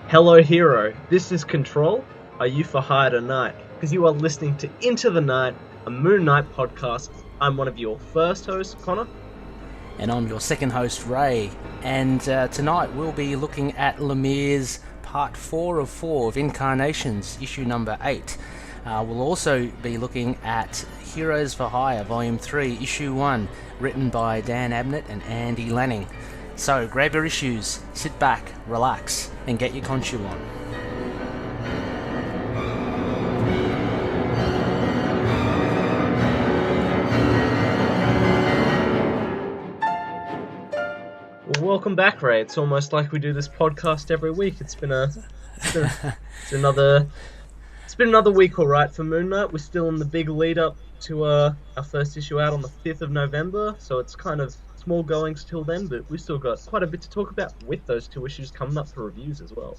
Hello, hero. This is Control. Are you for hire tonight? Because you are listening to Into the Night, a Moon Knight podcast. I'm one of your first hosts, Connor. And I'm your second host, Ray. And tonight we'll be looking at Lemire's Part 4 of 4 of Incarnations, issue number 8. We'll also be looking at Heroes for Hire, Volume 3, issue 1, written by Dan Abnett and Andy Lanning. So grab your issues, sit back, relax, and get your Khonshu on. Well, welcome back, Ray. It's almost like we do this podcast every week. It's been another week, all right, for Moon Knight. We're still in the big lead up to our first issue out on the 5th of November, so it's kind of small goings till then, but we've still got quite a bit to talk about with those two issues coming up for reviews as well.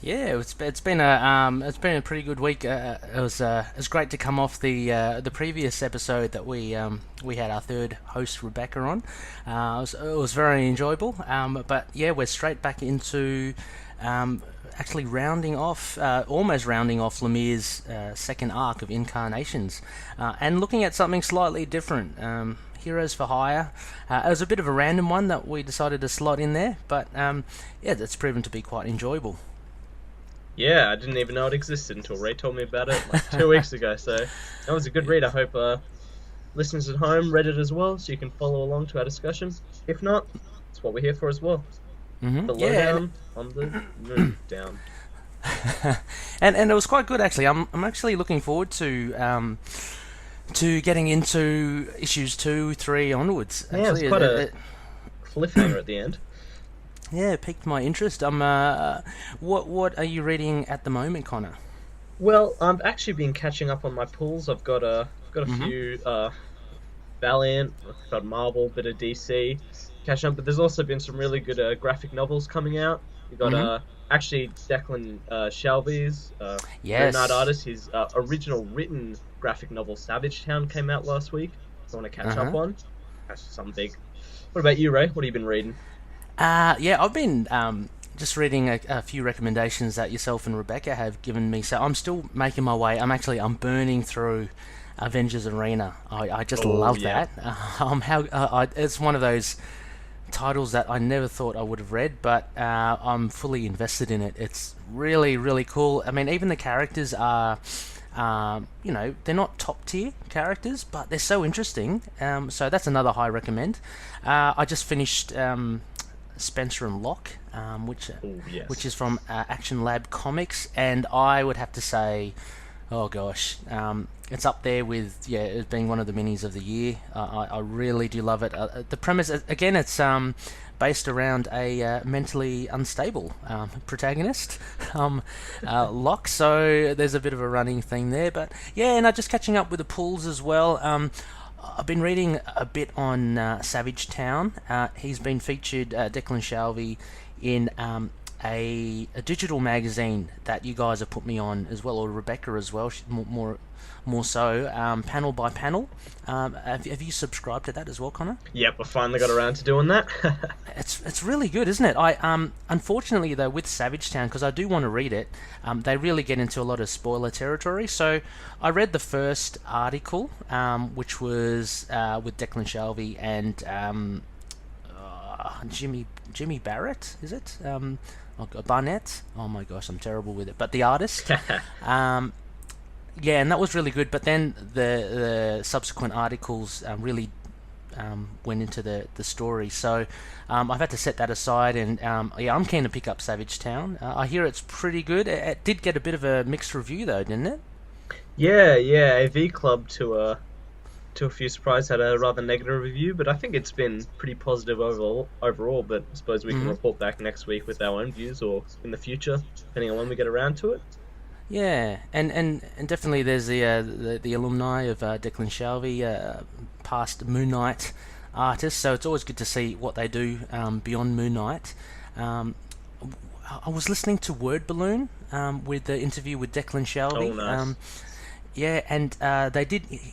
Yeah, it's been a pretty good week. It was great to come off the previous episode that we had our third host Rebecca on. It was very enjoyable. But yeah, we're straight back into actually almost rounding off Lemire's second arc of Incarnations, and looking at something slightly different. Heroes for Hire. It was a bit of a random one that we decided to slot in there, but yeah, that's proven to be quite enjoyable. Yeah, I didn't even know it existed until Ray told me about it like 2 weeks ago, so that was a good read. I hope listeners at home read it as well, so you can follow along to our discussion. If not, that's what we're here for as well. Mm-hmm. The lowdown on the Moon Down. and it was quite good, actually. I'm actually looking forward to getting into issues 2, 3 onwards. Yeah, actually, it's quite a cliffhanger at the end. Yeah, it piqued my interest. What are you reading at the moment, Connor? Well, I've actually been catching up on my pulls. I've got a few Valiant, I've got Marvel, bit of DC, catching up. But there's also been some really good graphic novels coming out. You got actually Declan Shalvey's Moon Knight artist. His original written graphic novel Savage Town came out last week. I want to catch up on. That's something big. What about you, Ray? What have you been reading? Yeah, I've been just reading a few recommendations that yourself and Rebecca have given me. So I'm still making my way. I'm burning through Avengers Arena. I just love that. It's one of those titles that I never thought I would have read, but I'm fully invested in it. It's really, really cool. I mean, even the characters are, they're not top tier characters, but they're so interesting. So that's another high recommend. I just finished Spencer and Locke, which is from Action Lab Comics, and I would have to say, oh gosh, it's up there with it being one of the minis of the year. I really do love it. The premise, again, it's based around a mentally unstable protagonist, Locke. So there's a bit of a running thing there, but yeah, and I'm just catching up with the pulls as well. I've been reading a bit on Savage Town. He's been featured, Declan Shalvey, in a digital magazine that you guys have put me on as well, or Rebecca as well, more so, panel by panel. Have you subscribed to that as well, Connor? Yep, I finally got around to doing that. It's really good, isn't it? I unfortunately though with Savage Town, because I do want to read it, they really get into a lot of spoiler territory. So I read the first article, which was with Declan Shalvey and Jimmy Barrett, is it? Barnett. Oh my gosh, I'm terrible with it. But the artist. Yeah, and that was really good. But then the subsequent articles really went into the story. So I've had to set that aside, and I'm keen to pick up Savage Town. I hear it's pretty good. It did get a bit of a mixed review though, didn't it? Yeah. AV Club to a few surprises had a rather negative review, but I think it's been pretty positive overall. But I suppose we can report back next week with our own views, or in the future, depending on when we get around to it. Yeah, and definitely there's the alumni of Declan Shalvey, past Moon Knight artists, so it's always good to see what they do beyond Moon Knight. I was listening to Word Balloon with the interview with Declan Shalvey. Oh, nice. Yeah, and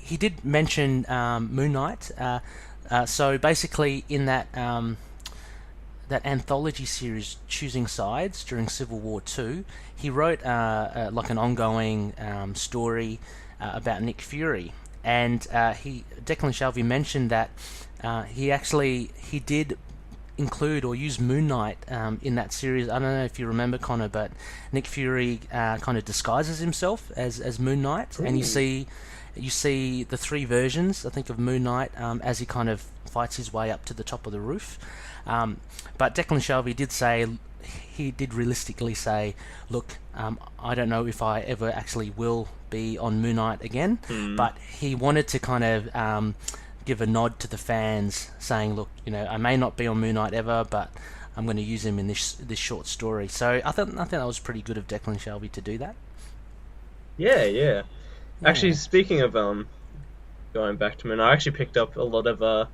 he did mention Moon Knight. So basically, in that that anthology series Choosing Sides during Civil War II. He wrote like an ongoing story about Nick Fury, and Declan Shalvey mentioned that he did include or use Moon Knight in that series. I don't know if you remember, Connor, but Nick Fury kind of disguises himself as Moon Knight. Ooh. And you see the three versions, I think, of Moon Knight as he kind of fights his way up to the top of the roof. But Declan Shalvey did realistically say, look, I don't know if I ever actually will be on Moon Knight again, but he wanted to kind of give a nod to the fans, saying, look, I may not be on Moon Knight ever, but I'm going to use him in this short story. So I think that was pretty good of Declan Shalvey to do that. Yeah. Actually, speaking of going back to Moon Knight, I actually picked up a lot of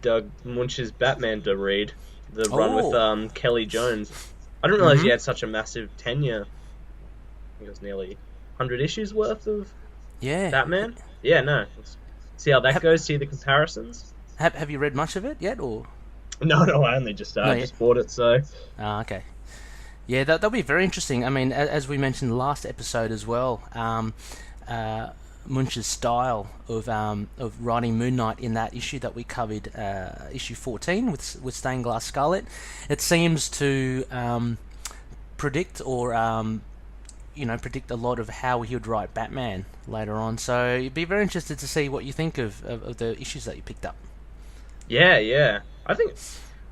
Doug Munch's Batman to read, the run with Kelly Jones. I didn't realize he had such a massive tenure. I think it was nearly 100 issues worth of Batman. Yeah, no. Let's see how that goes, see the comparisons. Have you read much of it yet, or? No, I only just bought it, so... okay. Yeah, that'll be very interesting. I mean, as we mentioned last episode as well, Munch's style of writing Moon Knight in that issue that we covered, issue 14 with Stained Glass Scarlet, it seems to predict a lot of how he would write Batman later on. So you'd be very interested to see what you think of the issues that you picked up. Yeah.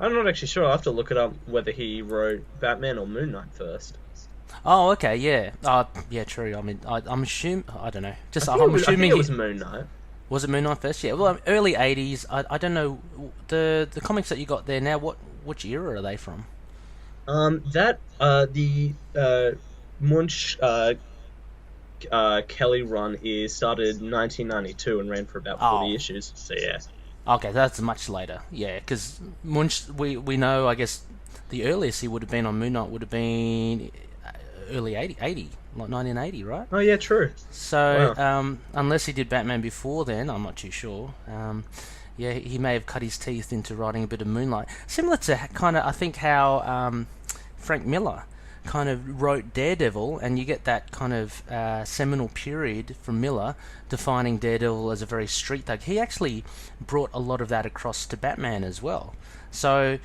I'm not actually sure. I'll have to look it up whether he wrote Batman or Moon Knight first. Oh, okay, yeah. Yeah, true. I mean, I'm assuming... I don't know. I'm assuming... I think it was Moon Knight. Was it Moon Knight first? Yeah, well, early 80s. I don't know. The comics that you got there now, which era are they from? The Munch Kelly run started in 1992 and ran for about 40 issues. So, yeah. Okay, that's much later. Yeah, because Munch, we know, I guess, the earliest he would have been on Moon Knight would have been early 80, like 1980, right? Oh, yeah, true. So, wow. Unless he did Batman before then, I'm not too sure. Yeah, he may have cut his teeth into writing a bit of Moonlight. Similar to kind of, I think, how Frank Miller kind of wrote Daredevil, and you get that kind of seminal period from Miller defining Daredevil as a very street thug. He actually brought a lot of that across to Batman as well. So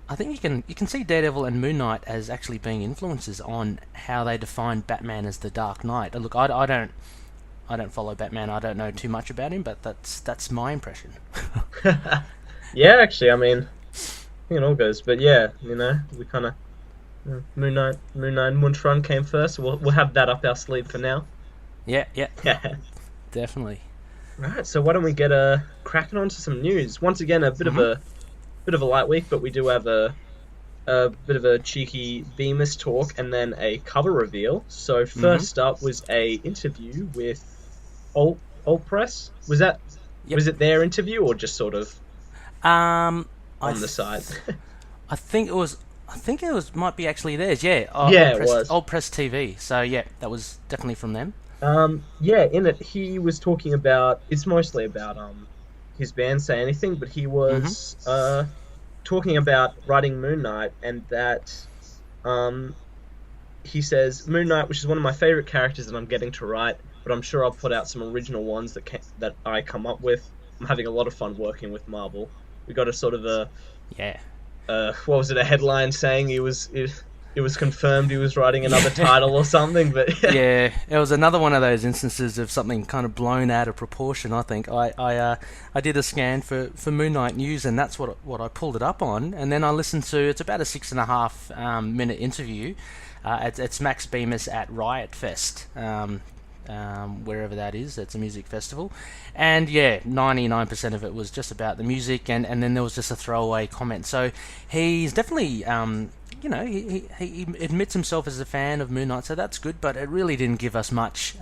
I think you can see Daredevil and Moon Knight as actually being influences on how they define Batman as the Dark Knight. Look, I don't follow Batman. I don't know too much about him, but that's my impression. Yeah, actually, I mean, I think it all goes. But yeah, we kind of Moon Knight Munch run came first. We'll have that up our sleeve for now. Yeah, definitely. Right, so why don't we get cracking on to some news? Once again, a bit of a light week, but we do have a bit of a cheeky Bemis talk and then a cover reveal. So first up was a interview with Alt Press. Was it their interview or just sort of on the side? I think it was might be actually theirs. Yeah, it was Alt Press TV. So yeah, that was definitely from them. In it he was talking about, it's mostly about his band Say Anything, but he was talking about writing Moon Knight, and that he says Moon Knight, which is one of my favorite characters that I'm getting to write, but I'm sure I'll put out some original ones that I come up with. I'm having a lot of fun working with Marvel. We got a sort of a what was it? A headline saying it was confirmed he was writing another title or something, but yeah, it was another one of those instances of something kind of blown out of proportion. I think I did a scan for Moon Knight news, and that's what I pulled it up on, and then I listened to, it's about a 6.5 minute interview. It's Max Bemis at Riot Fest, wherever that is. It's a music festival, and 99% of it was just about the music, and then there was just a throwaway comment. So he's definitely he admits himself as a fan of Moon Knight, so that's good, but it really didn't give us much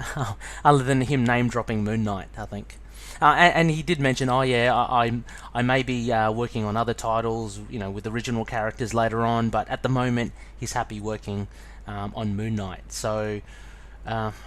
other than him name dropping Moon Knight, I think. And he did mention, I may be working on other titles, with original characters later on, but at the moment he's happy working on Moon Knight. So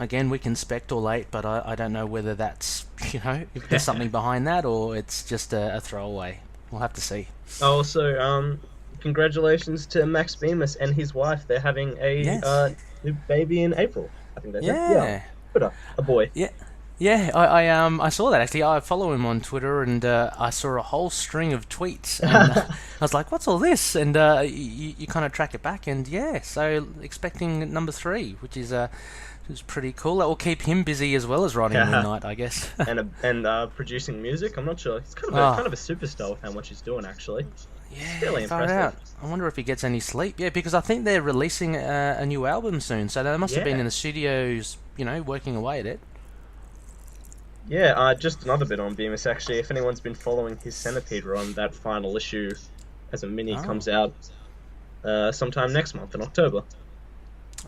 again, we can speculate, but I don't know whether that's, if there's something behind that or it's just a throwaway. We'll have to see. Also, congratulations to Max Bemis and his wife. They're having a Yes. new baby in April. I think they said. Yeah, Yeah. but a boy. Yeah. Yeah, I saw that actually. I follow him on Twitter, and I saw a whole string of tweets, and I was like, "What's all this?" And you kind of track it back, and yeah, so expecting number 3, which is pretty cool. That will keep him busy as well as writing Midnight, I guess. and producing music. I'm not sure. He's kind of a superstar with how much he's doing, actually. Yeah, it's fairly far impressive. out. I wonder if he gets any sleep. Yeah, because I think they're releasing a new album soon, so they must have been in the studios, working away at it. Yeah, just another bit on Bemis, actually. If anyone's been following his Centipede run, that final issue as a mini comes out sometime next month in October.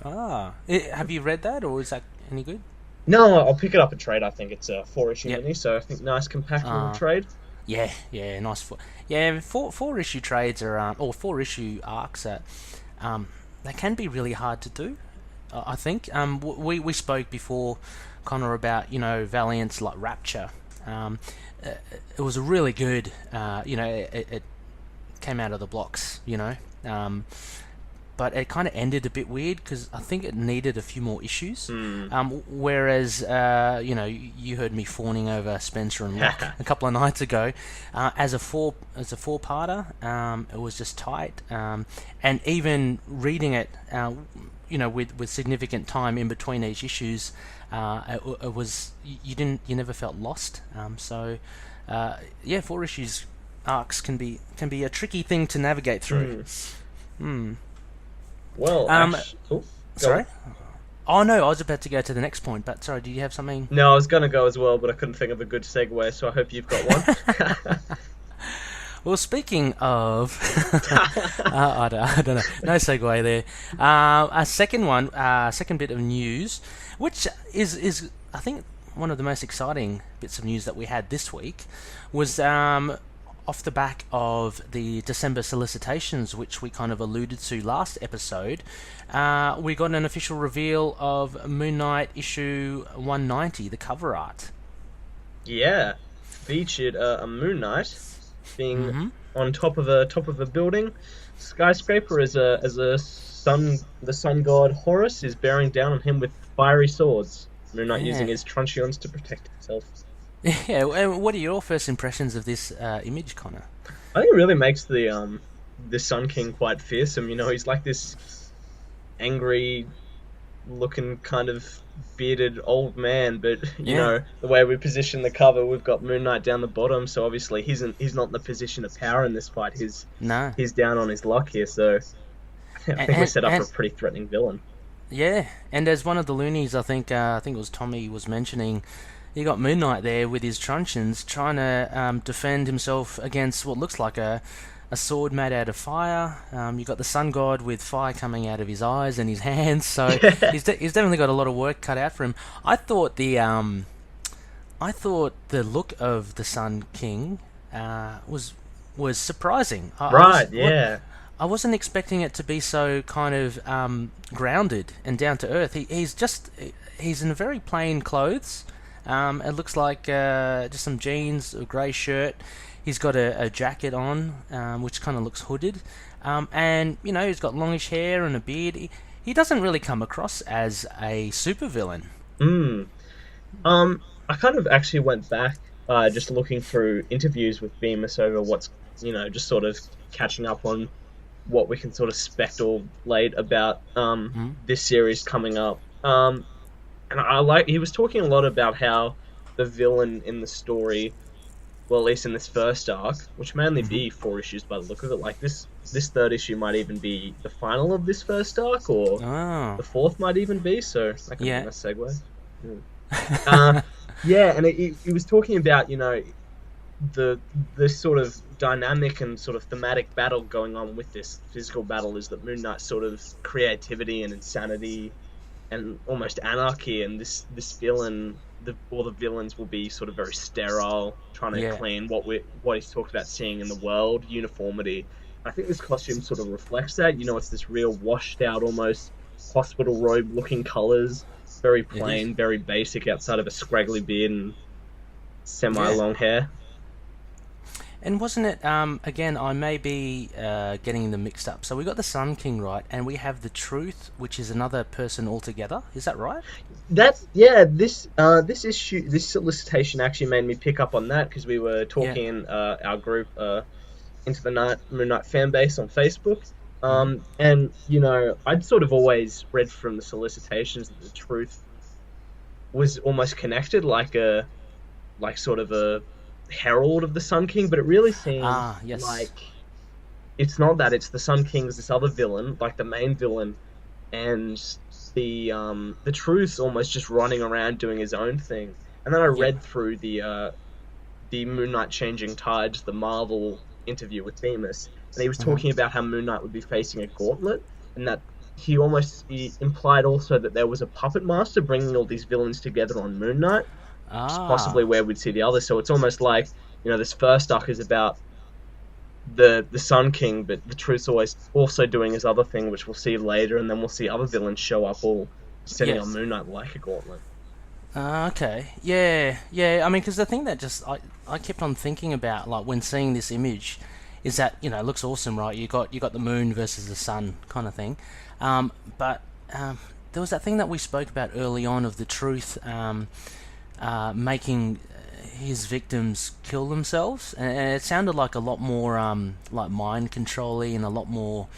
Have you read that, or is that any good? No, I'll pick it up in trade. I think it's a 4-issue mini, so I think nice compact little trade. Yeah, nice. Four issue trades are or 4-issue arcs are, they can be really hard to do. I think we spoke before, Connor, about Valiant's like Rapture. It was a really good. It came out of the blocks. But it kind of ended a bit weird because I think it needed a few more issues. Whereas, you heard me fawning over Spencer and Locke a couple of nights ago. As a four-parter, it was just tight. And even reading it, with significant time in between each issues, it was you never felt lost. 4 issues arcs can be a tricky thing to navigate through. Well, sorry? Oh no, I was about to go to the next point, but sorry, did you have something? No, I was going to go as well, but I couldn't think of a good segue, so I hope you've got one. Well, speaking of... I don't know. No segue there. A second bit of news, which is I think, one of the most exciting bits of news that we had this week, was... off the back of the December solicitations, which we kind of alluded to last episode, we got an official reveal of Moon Knight issue 190, the cover art. Yeah, featured a Moon Knight being on top of a building skyscraper as the sun god Horus is bearing down on him with fiery swords. Moon Knight using his truncheons to protect himself. Yeah, and what are your first impressions of this image, Connor? I think it really makes the Sun King quite fearsome. He's like this angry-looking kind of bearded old man, but you know the way we position the cover, we've got Moon Knight down the bottom, so obviously he's not in the position of power in this fight. He's down on his luck here, so I think we're set up for a pretty threatening villain. Yeah, and as one of the loonies, I think it was Tommy was mentioning. You got Moon Knight there with his truncheons trying to defend himself against what looks like a sword made out of fire. You got the sun god with fire coming out of his eyes and his hands, so he's definitely got a lot of work cut out for him. I thought the look of the Sun King was surprising. I wasn't expecting it to be so kind of grounded and down to earth. He's in very plain clothes. It looks like just some jeans, a grey shirt. He's got a jacket on, which kind of looks hooded. And, he's got longish hair and a beard. He doesn't really come across as a supervillain. I kind of actually went back, just looking through interviews with Bemis over what's, just sort of catching up on what we can sort of speculate about this series coming up. And he was talking a lot about how the villain in the story, well, at least in this first arc, which may only be 4 issues by the look of it, like this third issue might even be the final of this first arc, or the fourth might even be, so that can be a nice segue. And he was talking about, this sort of dynamic and sort of thematic battle going on with this physical battle is that Moon Knight's sort of creativity and insanity and almost anarchy, and this villain, all the villains will be sort of very sterile, trying to clean what he's talked about seeing in the world, uniformity. I think this costume sort of reflects that. It's this real washed out, almost hospital robe looking colours, very plain, very basic, outside of a scraggly beard and semi long hair. And wasn't it, again, I may be getting them mixed up. So we got the Sun King, right, and we have the Truth, which is another person altogether. Is that right? That's yeah. This issue, this solicitation actually made me pick up on that because we were Yeah. talking in our group, Into the Night Moon Knight fan base on Facebook. And I'd sort of always read from the solicitations that the Truth was almost connected, like sort of a herald of the Sun King, but it really seems Ah, yes. like it's not that. It's the Sun King's this other villain, like the main villain, and the Truth's almost just running around doing his own thing. And then I Yep. read through the Moon Knight Changing Tides, the Marvel interview with Themis, and he was Uh-huh. talking about how Moon Knight would be facing a gauntlet, and that he implied also that there was a puppet master bringing all these villains together on Moon Knight, which is possibly Ah, where we'd see the others. So it's almost like this first arc is about the Sun King, but the Truth's always also doing his other thing, which we'll see later, and then we'll see other villains show up all sitting on yes. Moon Knight like a gauntlet. Okay. Yeah, yeah. I mean, because the thing that just I kept on thinking about, like when seeing this image, is that it looks awesome, right? You got the moon versus the sun kind of thing, but there was that thing that we spoke about early on of the Truth making his victims kill themselves, and it sounded like a lot more like mind controlly and a lot more,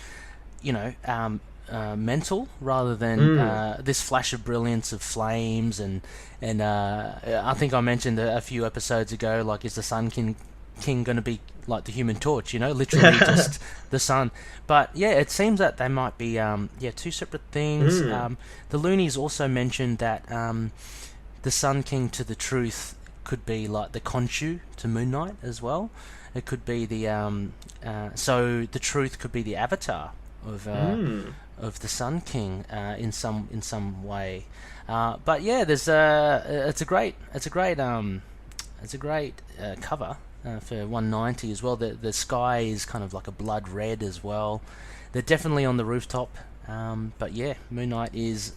mental rather than Mm. this flash of brilliance of flames and I think I mentioned a few episodes ago, like, is the Sun King going to be like the Human Torch? Literally just the sun. But yeah, it seems that they might be two separate things. Mm. The Loonies also mentioned that the Sun King to the Truth could be like the Khonshu to Moon Knight as well. It could be the so the Truth could be the avatar of Mm. of the Sun King in some way. But yeah, there's it's a great cover for 190 as well. The sky is kind of like a blood red as well. They're definitely on the rooftop. But yeah, Moon Knight is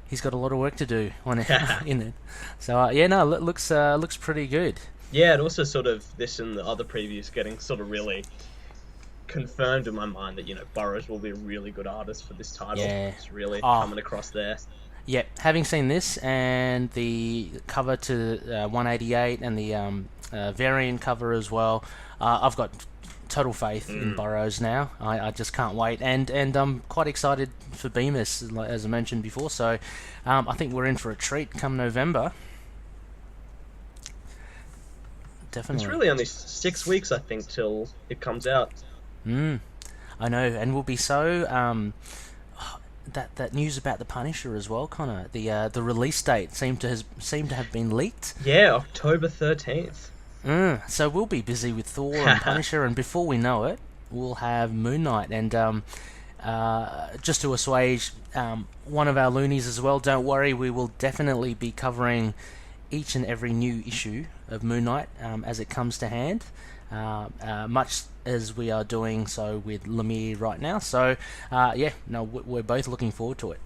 he's got a lot of work to do on it in it. So yeah, no, looks pretty good. Yeah, it also sort of this and the other previews getting sort of really confirmed in my mind that Burroughs will be a really good artist for this title. Yeah. It's really Oh, coming across there. yeah, having seen this and the cover to 188 and the variant cover as well, I've got total faith in Mm. Burroughs now. I just can't wait, and I'm quite excited for Bemis, as I mentioned before. So I think we're in for a treat come November. It's Definitely. really only 6 weeks, I think, till it comes out. Mm, I know, and we'll be so that news about the Punisher as well, Connor. The release date seemed to have been leaked. Yeah, October 13th. So we'll be busy with Thor and Punisher, and before we know it, we'll have Moon Knight. And just to assuage one of our loonies as well, don't worry, we will definitely be covering each and every new issue of Moon Knight as it comes to hand, much as we are doing so with Lemire right now. So yeah, no, we're both looking forward to it.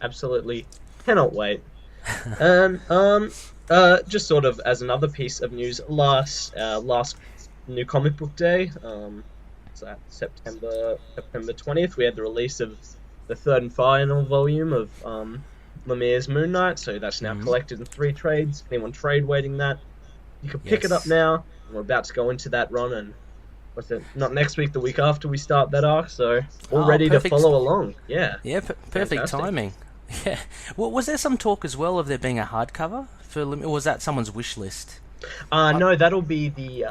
Absolutely cannot wait. And just sort of as another piece of news, last new comic book day, so that September 20th, we had the release of the third and final volume of Lemire's Moon Knight. So that's now collected in 3 trades. Anyone trade waiting that, you can pick it up Yes. now. We're about to go into that run, and what's it? Not next week, the week after we start that arc. So all Oh, ready to perfect. follow along. Yeah. Yeah, perfect Fantastic. timing. Yeah. Well, was there some talk as well of there being a hardcover for or was that someone's wish list? No, that'll be the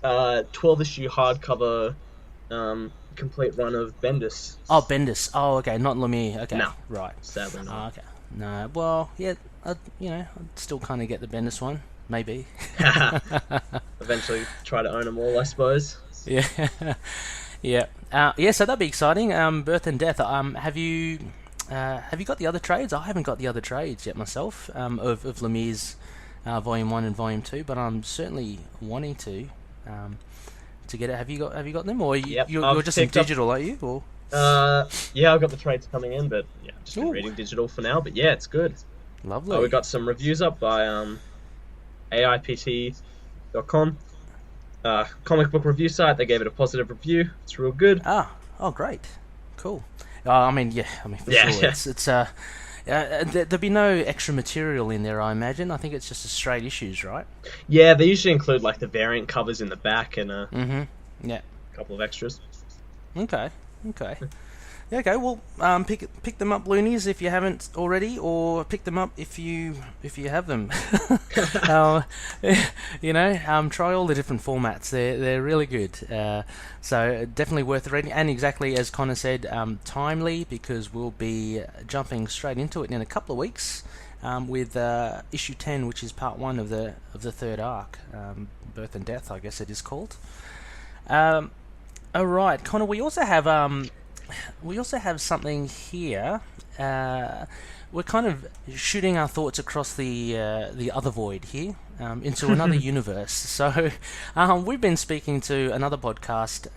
12 issue hardcover complete run of Bendis. Oh, Bendis. Oh, okay, not Lemire. Okay, No. right. Sadly Oh, not. okay. No, well, yeah, I'd still kind of get the Bendis one, maybe. Eventually try to own them all, I suppose. Yeah, yeah, yeah. So that'd be exciting. Birth and Death. Have you got the other trades? I haven't got the other trades yet myself. Of Lemire's Volume 1 and Volume 2, but I'm certainly wanting to get it. Have you got them, or Yep, you're I've just in picked up- digital, are you? Or Yeah, I've got the trades coming in, but yeah, just been Ooh. reading digital for now. But yeah, it's good. lovely. We got some reviews up by AIPT hirevolve.com. Comic book review site. They gave it a positive review. It's real good. Oh, great, cool. I mean, for Yeah, sure, yeah. there'll be no extra material in there, I imagine. I think it's just a straight issues, right? Yeah, they usually include like the variant covers in the back and Yeah. a couple of extras. Okay. Yeah, okay, well, pick them up, loonies, if you haven't already, or pick them up if you have them. Try all the different formats. They're really good. So definitely worth reading, and exactly as Connor said, timely, because we'll be jumping straight into it in a couple of weeks with issue 10, which is part 1 of the third arc, Birth and Death, I guess it is called. All right, Connor. We also have something here. We're kind of shooting our thoughts across the other void here into another universe. So we've been speaking to another podcast,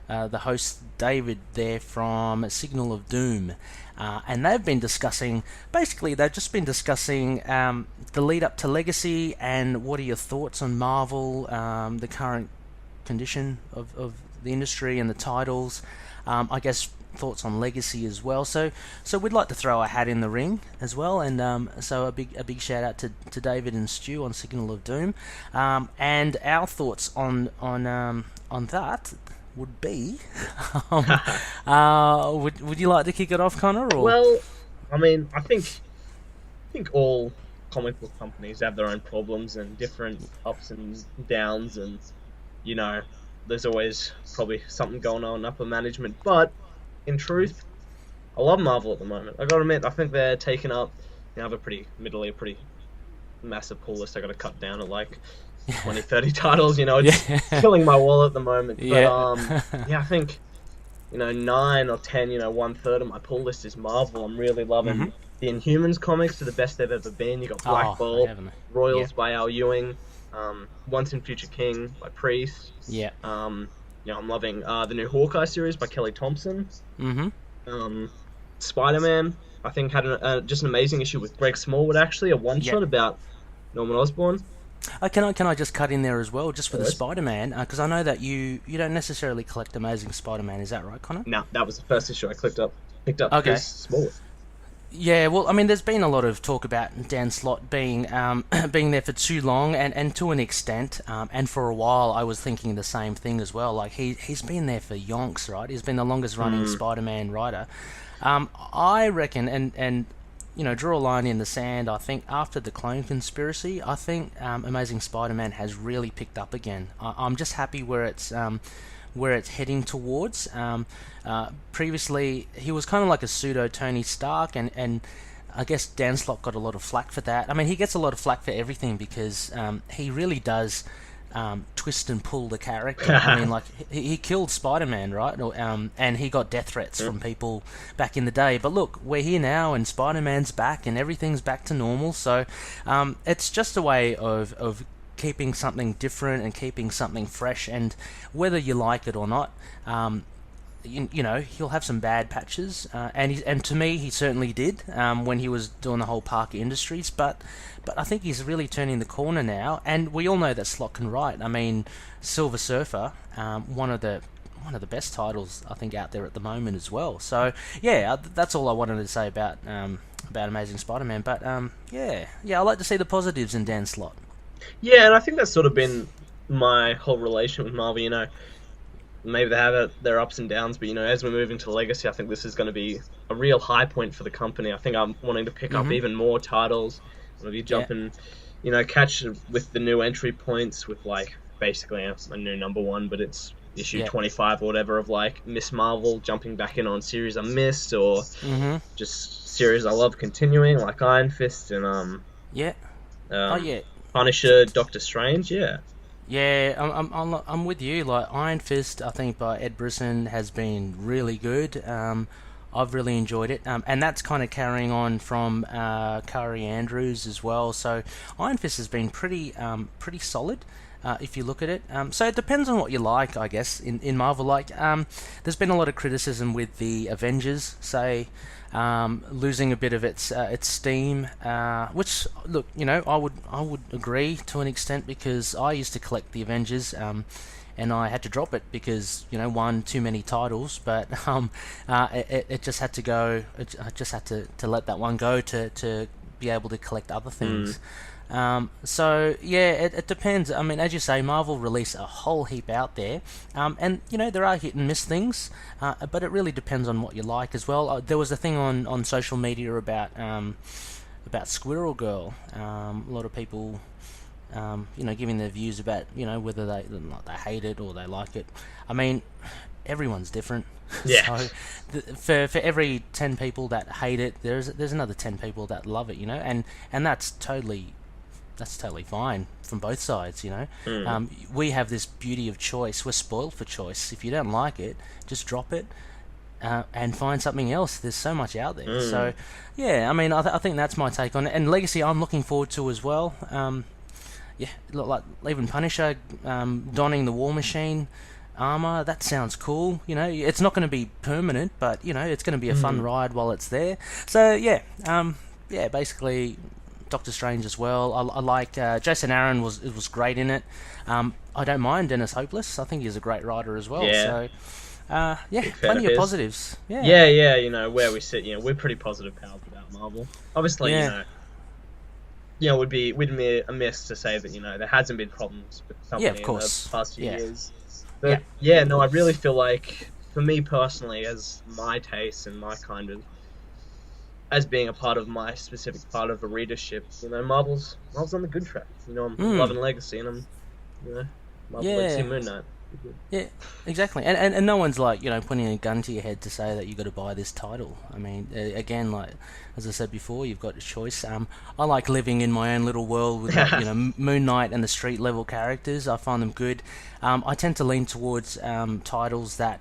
the host David there from Signal of Doom, and they've been discussing. Basically, they've just been discussing the lead up to Legacy and what are your thoughts on Marvel, the current condition of the industry and the titles. I guess thoughts on Legacy as well. So we'd like to throw a hat in the ring as well, and so a big shout out to David and Stu on Signal of Doom, and our thoughts on that would be. Would you like to kick it off, Connor? Or? Well, I mean, I think all comic book companies have their own problems and different ups and downs, and there's always probably something going on upper management. But in truth, I love Marvel at the moment. I gotta admit, I think they're taking up. They have a pretty massive pull list. I gotta cut down at like 20, 30 titles. It's killing my wallet at the moment. But I think 9 or 10. 1/3 of my pull list is Marvel. I'm really loving the Inhumans comics. Are the best they've ever been. You got Black Bolt, Royals by Al Ewing. Once and Future King by Priest. Yeah. I'm loving the new Hawkeye series by Kelly Thompson. Spider-Man, I think, had just an amazing issue with Greg Smallwood, actually, a one-shot about Norman Osborn. Can I just cut in there as well, just for the Spider-Man, because I know that you don't necessarily collect Amazing Spider-Man, is that right, Connor? No, that was the first issue I picked up. Okay. Smallwood. Yeah, well, I mean, there's been a lot of talk about Dan Slott being there for too long, and to an extent, and for a while I was thinking the same thing as well. Like, he's been there for yonks, right? He's been the longest running Spider-Man writer. I reckon, and draw a line in the sand, I think after the Clone Conspiracy, I think Amazing Spider-Man has really picked up again. I'm just happy where it's heading towards. Previously, he was kind of like a pseudo Tony Stark, and I guess Dan Slott got a lot of flack for that. I mean, he gets a lot of flack for everything because he really does twist and pull the character. I mean, like, he killed Spider-Man, right? And he got death threats from people back in the day. But look, we're here now, and Spider-Man's back, and everything's back to normal. So it's just a way of keeping something different and keeping something fresh, and whether you like it or not, he'll have some bad patches, and to me he certainly did when he was doing the whole Parker Industries, but I think he's really turning the corner now, and we all know that Slott can write. I mean, Silver Surfer, one of the best titles I think out there at the moment as well. So yeah, that's all I wanted to say about Amazing Spider-Man. But I like to see the positives in Dan Slott. Yeah, and I think that's sort of been my whole relation with Marvel. Maybe they have their ups and downs, but as we move into Legacy, I think this is going to be a real high point for the company. I think I'm wanting to pick up even more titles. I'm going to be jumping, catch with the new entry points with like basically a new number 1, but it's issue 25 or whatever of like Miss Marvel jumping back in on series I missed, or just series I love continuing, like Iron Fist and Punisher, Doctor Strange. I'm with you. Like, Iron Fist, I think by Ed Brisson has been really good. I've really enjoyed it, and that's kind of carrying on from Kari Andrews as well. So Iron Fist has been pretty solid. if you look at it. So it depends on what you like, I guess, in Marvel. Like, there's been a lot of criticism with the Avengers, say, losing a bit of its steam, which, look, I would agree to an extent, because I used to collect the Avengers, and I had to drop it because one, too many titles, but it just had to go. I just had to let that one go to be able to collect other things. So yeah, it depends. I mean, as you say, Marvel release a whole heap out there, and there are hit and miss things, but it really depends on what you like as well. There was a thing on social media about Squirrel Girl. A lot of people, giving their views about whether they hate it or they like it. I mean, everyone's different. Yeah. So for every 10 people that hate it, there's another 10 people that love it. And that's totally fine from both sides. We have this beauty of choice. We're spoiled for choice. If you don't like it, just drop it and find something else. There's so much out there. So yeah, I mean, I think that's my take on it. And Legacy, I'm looking forward to as well. Yeah, like even Punisher donning the War Machine armor, that sounds cool. It's not going to be permanent, but it's going to be a fun ride while it's there. So yeah, basically Doctor Strange as well. I like Jason Aaron was great in it. I don't mind Dennis Hopeless. I think he's a great writer as well. Yeah. So plenty of positives. Yeah. Where we sit, we're pretty positive pals about Marvel. Obviously, we'd be amiss to say that there hasn't been problems with the company in the past few years. But I really feel like, for me personally, as my taste and my kind of, as being a part of my specific part of the readership, Marvel's on the good track. I'm loving Legacy, and I'm, Marvel Legacy Moon Knight. Yeah, exactly. And no one's like, putting a gun to your head to say that you got to buy this title. I mean, again, like as I said before, you've got a choice. I like living in my own little world with Moon Knight and the street level characters. I find them good. I tend to lean towards titles that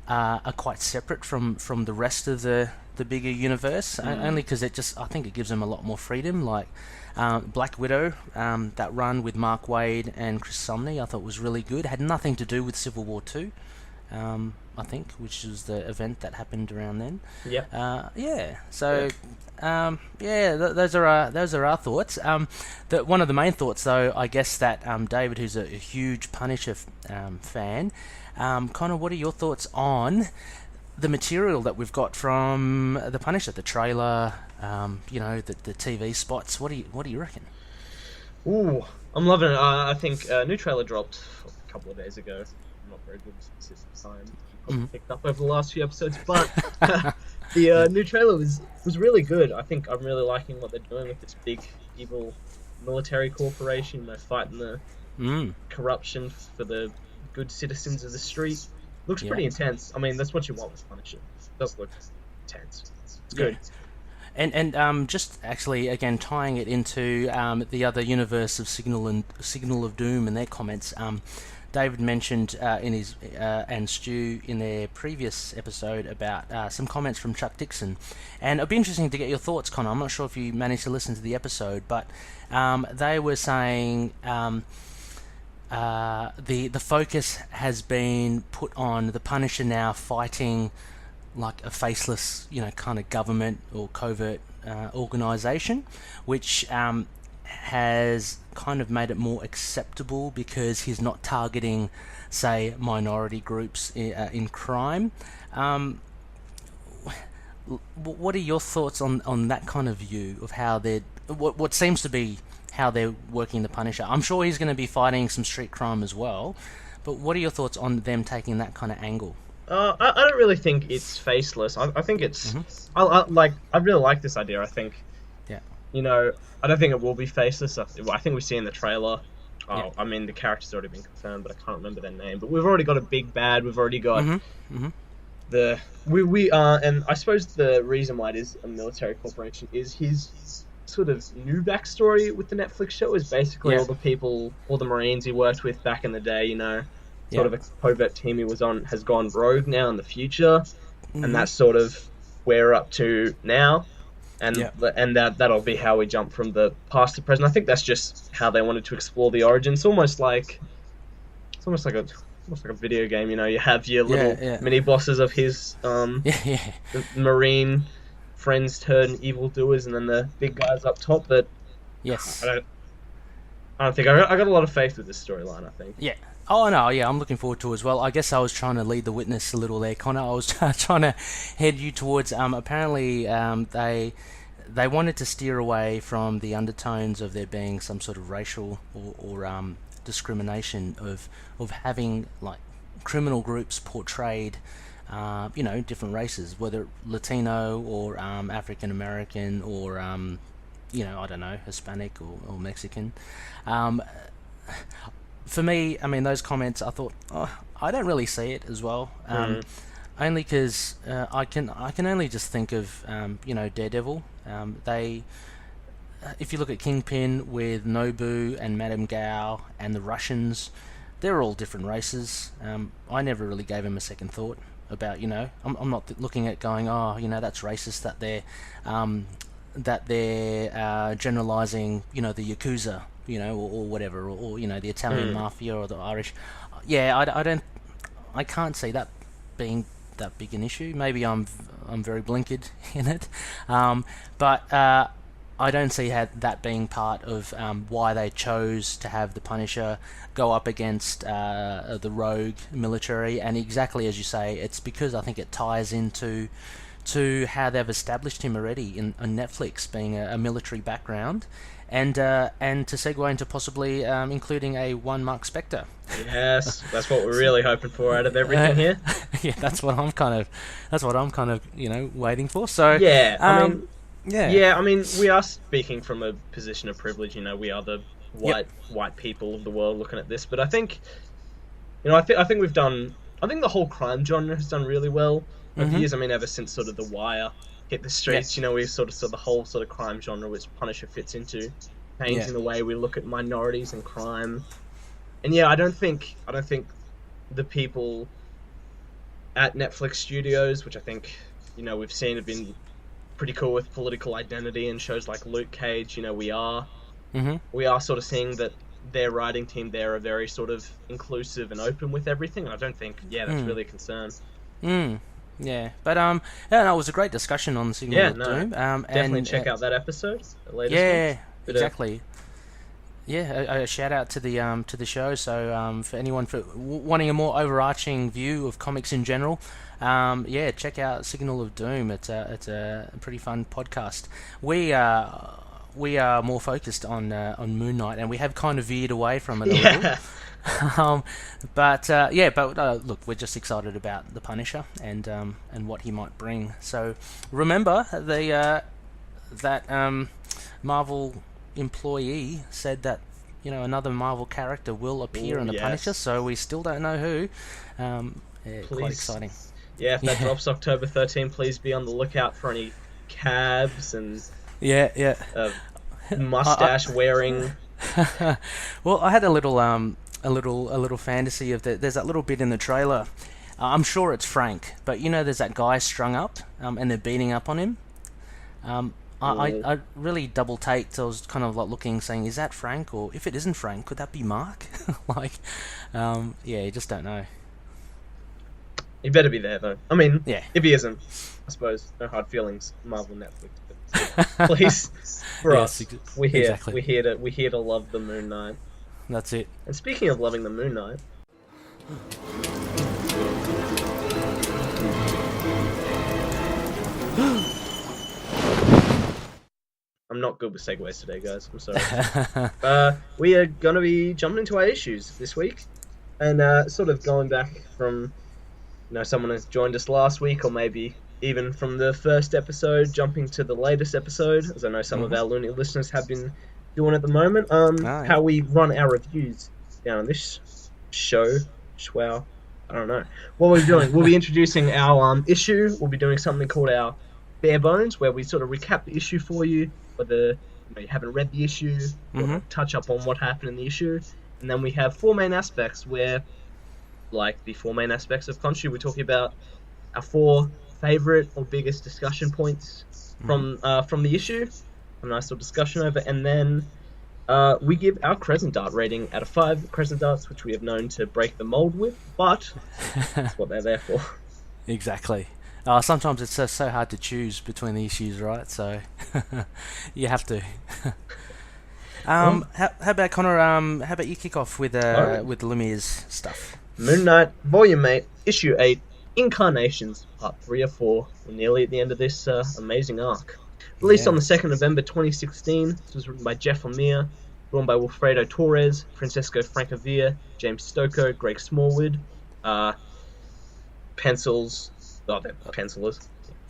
are quite separate from the rest of the bigger universe, only because I think it gives them a lot more freedom. Like Black Widow, that run with Mark Waid and Chris Samnee, I thought was really good. It had nothing to do with Civil War 2, I think, which was the event that happened around then. Those are our thoughts. One of the main thoughts, though, I guess, that David, who's a huge Punisher fan, Connor, what are your thoughts on the material that we've got from the Punisher, the trailer, the TV spots? What do you reckon? Ooh, I'm loving it. I think a new trailer dropped a couple of days ago. I'm not very good with specific time. Probably picked up over the last few episodes, but the new trailer was really good. I think I'm really liking what they're doing with this big evil military corporation. They're fighting the corruption for the good citizens of the street. Looks pretty intense. I mean, that's what you want with Punisher. It does look intense. It's good. And just actually, again, tying it into the other universe of Signal of Doom and their comments, David mentioned in his and Stu in their previous episode about some comments from Chuck Dixon. And it'd be interesting to get your thoughts, Connor. I'm not sure if you managed to listen to the episode, but they were saying the focus has been put on the Punisher now fighting like a faceless, kind of government or covert organisation, which has kind of made it more acceptable because he's not targeting, say, minority groups in crime. What are your thoughts on that kind of view of how they're what seems to be how they're working the Punisher? I'm sure he's going to be fighting some street crime as well, but what are your thoughts on them taking that kind of angle? I don't really think it's faceless. I think it's I really like this idea. I think I don't think it will be faceless. I think we see in the trailer. I mean, the character's already been confirmed, but I can't remember their name. But we've already got a big bad. We've already got and I suppose the reason why it is a military corporation is his sort of new backstory with the Netflix show is basically all the Marines he worked with back in the day, sort of a covert team he was on has gone rogue now in the future, and that's sort of where we're up to now. and that'll be how we jump from the past to present. I think that's just how they wanted to explore the origins. It's almost like a video game. You know, you have your little mini bosses of his marine friends turn evildoers, and then the big guys up top. But yes, I don't think I got a lot of faith with this storyline. I think. Yeah. Oh no, yeah, I'm looking forward to it as well. I guess I was trying to lead the witness a little there, Connor. I was trying to head you towards. Apparently, they wanted to steer away from the undertones of there being some sort of racial or discrimination of having like criminal groups portrayed, different races, whether Latino or African American or I don't know, Hispanic or Mexican. For me, I mean, those comments, I thought, I don't really see it as well. Only because I can only just think of Daredevil. If you look at Kingpin with Nobu and Madame Gao and the Russians, they're all different races. I never really gave him a second thought about, I'm not looking at going, that's racist that they're generalizing, the Yakuza, or whatever, or the Italian mafia or the Irish. I can't see that being that big an issue. Maybe I'm very blinkered in it, but I don't see that being part of why they chose to have the Punisher go up against the rogue military. And exactly as you say, it's because I think it ties into how they've established him already on Netflix, being a military background, and to segue into possibly including a one Mark Spector. Yes, that's what we're really hoping for out of everything here. Yeah, that's what I'm kind of waiting for. So yeah, I mean, we are speaking from a position of privilege. We are the white people of the world looking at this, but I think, I think we've done. I think the whole crime genre has done really well over years. I mean, ever since sort of The Wire hit the streets, we sort of saw the whole sort of crime genre which Punisher fits into, changing the way we look at minorities and crime. And I don't think the people at Netflix Studios, which I think we've seen have been pretty cool with political identity and shows like Luke Cage. We are sort of seeing that their writing team there are very sort of inclusive and open with everything. And I don't think that's really a concern. Yeah, but it was a great discussion on the Signal of Doom. Definitely check out that episode. The latest one. Exactly. A shout out to the show. So for anyone wanting a more overarching view of comics in general, check out Signal of Doom. It's a pretty fun podcast. We are more focused on Moon Knight, and we have kind of veered away from it a little. Look, we're just excited about the Punisher and what he might bring. So remember that Marvel employee said that another Marvel character will appear in the Punisher. So we still don't know who. Quite exciting. Yeah, if that drops October 13, please be on the lookout for any cabs and mustache wearing. Well, I had a little fantasy of there's that little bit in the trailer. I'm sure it's Frank, but there's that guy strung up, and they're beating up on him. I really double taked. I was kind of like looking, saying, "Is that Frank? Or if it isn't Frank, could that be Mark?" You just don't know. He better be there, though. I mean, if he isn't, I suppose no hard feelings. Marvel, Netflix, but please, for us, we're here. Exactly. We're here to love the Moon Knight. That's it. And speaking of loving the Moon Knight, I'm not good with segues today, guys. I'm sorry. We are going to be jumping into our issues this week, and sort of going back from, someone has joined us last week, or maybe even from the first episode, jumping to the latest episode, as I know some of our loony listeners have been doing at the moment. How we run our reviews down on this show. Wow, I don't know what we're doing. We'll be introducing our issue. We'll be doing something called our bare bones, where we sort of recap the issue for you, whether you haven't read the issue, or touch up on what happened in the issue. And then we have four main aspects, where, like the four main aspects of Khonshu, we're talking about our four favorite or biggest discussion points from the issue. A nice little discussion over, and then we give our Crescent Dart rating out of 5 Crescent Darts, which we have known to break the mold with, but that's what they're there for. Exactly. Sometimes it's so hard to choose between the issues, right? So you have to. How about Connor? How about you kick off with Lumire's stuff? Moon Knight Volume 8, Issue 8, Incarnations, Part 3 or 4. We're nearly at the end of this amazing arc. Released on the 2nd November 2016. This was written by Jeff Lemire, drawn by Wilfredo Torres, Francesco Francavilla, James Stocco, Greg Smallwood, pencils. Oh, they're pencilers.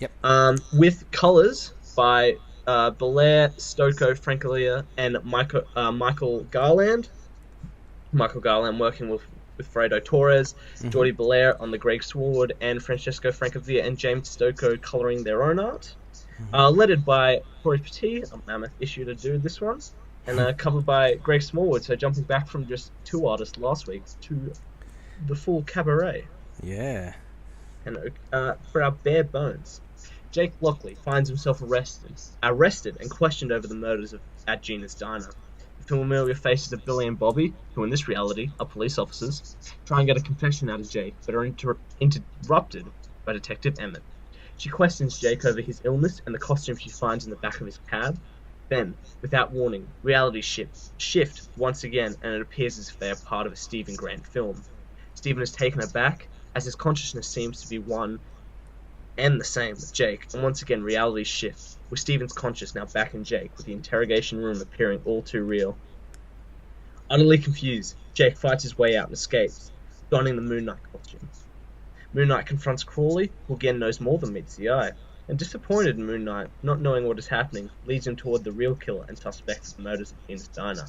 Yep. With colours by Belair, Stocco, Francavilla, and Michael Garland. Michael Garland working with Fredo Torres, Jordi Belair on the Greg Smallwood, and Francesco Francavilla and James Stocco colouring their own art. Lettered by Corey Petit, a mammoth issue to do this one, and covered by Greg Smallwood, so jumping back from just 2 artists last week to the full cabaret. Yeah. And for our bare bones, Jake Lockley finds himself arrested and questioned over the murders at Gina's Diner. The familiar faces of Billy and Bobby, who in this reality are police officers, try and get a confession out of Jake, but are interrupted by Detective Emmett. She questions Jake over his illness and the costume she finds in the back of his cab. Then, without warning, reality shift once again, and it appears as if they are part of a Stephen Grant film. Stephen is taken aback, as his consciousness seems to be one and the same with Jake, and once again reality shifts, with Stephen's conscious now back in Jake, with the interrogation room appearing all too real. Utterly confused, Jake fights his way out and escapes, donning the Moon Knight costume. Moon Knight confronts Crawley, who again knows more than meets the eye, and disappointed in Moon Knight, not knowing what is happening, leads him toward the real killer and suspect of the murders of Gina's Diner,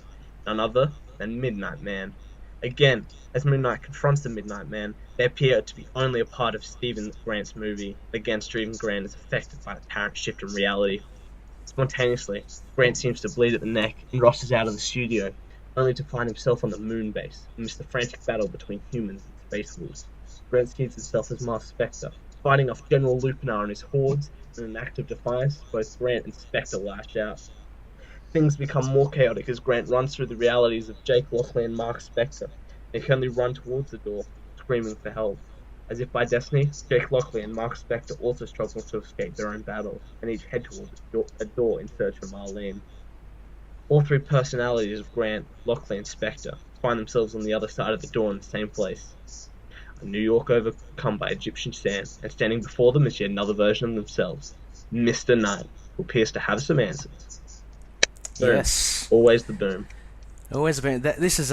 none other than Midnight Man. Again, as Moon Knight confronts the Midnight Man, they appear to be only a part of Stephen Grant's movie. Again, Stephen Grant is affected by the apparent shift in reality. Spontaneously, Grant seems to bleed at the neck and rushes out of the studio, only to find himself on the moon base amidst the frantic battle between humans and space wolves. Grant sees himself as Masked Spectre, fighting off General Lupinar and his hordes. In an act of defiance, both Grant and Spectre lash out. Things become more chaotic as Grant runs through the realities of Jake Lockley and Mark Spectre. They can only run towards the door, screaming for help. As if by destiny, Jake Lockley and Mark Spectre also struggle to escape their own battles, and each head towards a door in search for Marlene. All 3 personalities of Grant, Lockley, and Spectre find themselves on the other side of the door in the same place. A New York overcome by Egyptian sand, and standing before them is yet another version of themselves, Mr. Knight, who appears to have some answers. Boom. Yes. Always the boom. Always a boom. This was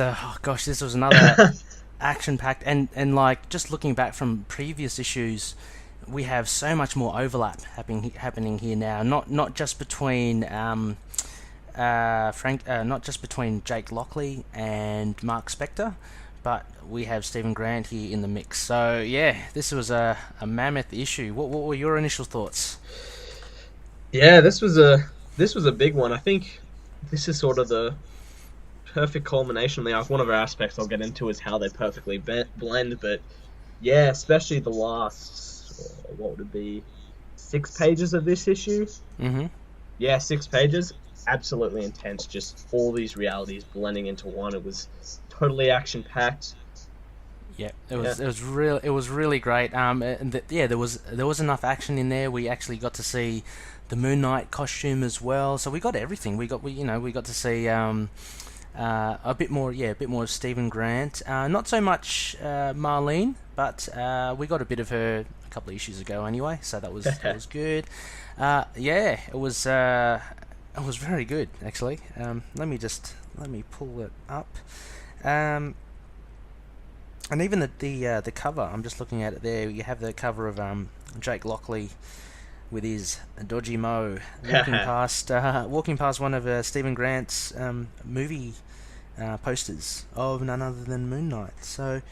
another action-packed, and like, just looking back from previous issues, we have so much more overlap happening here now. Not just between not just between Jake Lockley and Mark Spector, but we have Stephen Grant here in the mix. So yeah, this was a mammoth issue. What were your initial thoughts? Yeah, this was a big one. I think this is sort of the perfect culmination of the arc. One of our aspects I'll get into is how they perfectly blend, but yeah, especially the last, what would it be, 6 pages of this issue? Mm-hmm. Yeah, 6 pages. Absolutely intense. Just all these realities blending into one. It was totally action-packed. Yeah, it was really great. There was enough action in there. We actually got to see the Moon Knight costume as well. So we got everything. We got to see a bit more of Stephen Grant. Not so much Marlene, but we got a bit of her a couple of issues ago anyway. So that was good. It was very good actually. Let me pull it up. And even the cover, I'm just looking at it there. You have the cover of Jake Lockley with his dodgy mo walking past one of Stephen Grant's movie posters of none other than Moon Knight. So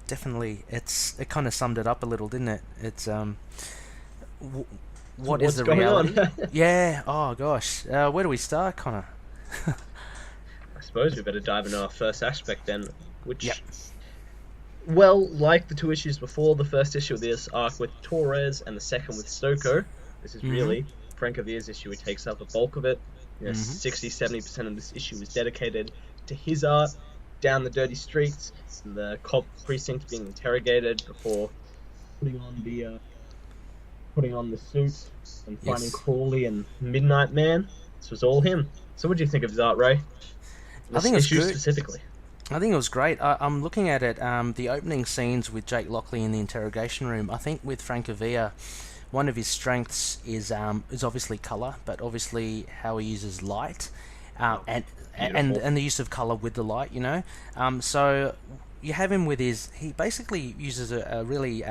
definitely, it kind of summed it up a little, didn't it? It's what is the reality? Yeah. Oh gosh, where do we start, Connor? I suppose we better dive into our first aspect then, which Well, like the two issues before, the first issue of this arc with Torres and the second with Stoko, this is Mm-hmm. really Francovia's issue. He takes up the bulk of it. Mm-hmm. 60-70% of this issue is dedicated to his art, down the dirty streets, and the cop precinct being interrogated before putting on the suit and finding Yes. Crawley and Midnight Man. This was all him. So, what do you think of his art, Ray? I This think it's issue good. specifically. I think it was great. I'm looking at it. The opening scenes with Jake Lockley in the interrogation room. I think with Francavilla, one of his strengths is obviously color, but obviously how he uses light, and Beautiful. and the use of color with the light. So you have him with his. He basically uses a really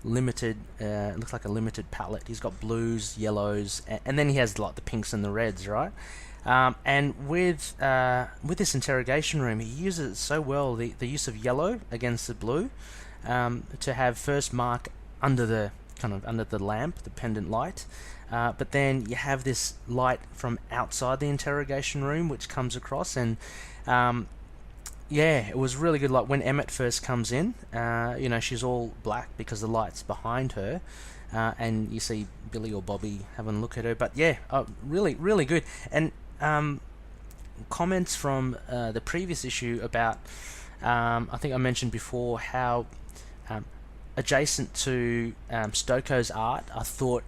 limited. Looks like a limited palette. He's got blues, yellows, and then he has like the pinks and the reds, right? And with this interrogation room, he uses it so well. The use of yellow against the blue, to have first mark under the under the lamp, the pendant light, but then you have this light from outside the interrogation room, which comes across, and yeah, it was really good. Like when Emmett first comes in, she's all black because the light's behind her. And you see Billy or Bobby having a look at her, but yeah, really, really good. And comments from the previous issue about, I think I mentioned before how adjacent to Stokoe's art, I thought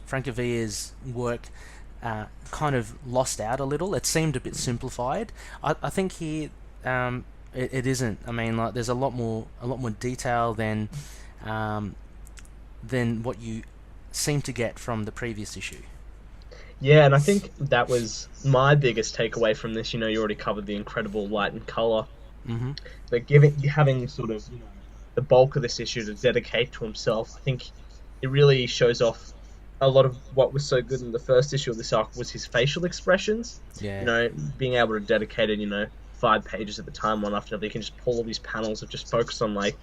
Francavilla's work kind of lost out a little. It seemed a bit simplified. I think here it isn't. I mean, like there's a lot more detail than what you seem to get from the previous issue. Yeah, and I think that was my biggest takeaway from this. You already covered the incredible light and color, Mm-hmm. but having sort of the bulk of this issue to dedicate to himself, I think it really shows off a lot of what was so good in the first issue of this arc was his facial expressions. Yeah. Being able to dedicate it, 5 pages at a time, one after another. You can just pull all these panels that just focus on like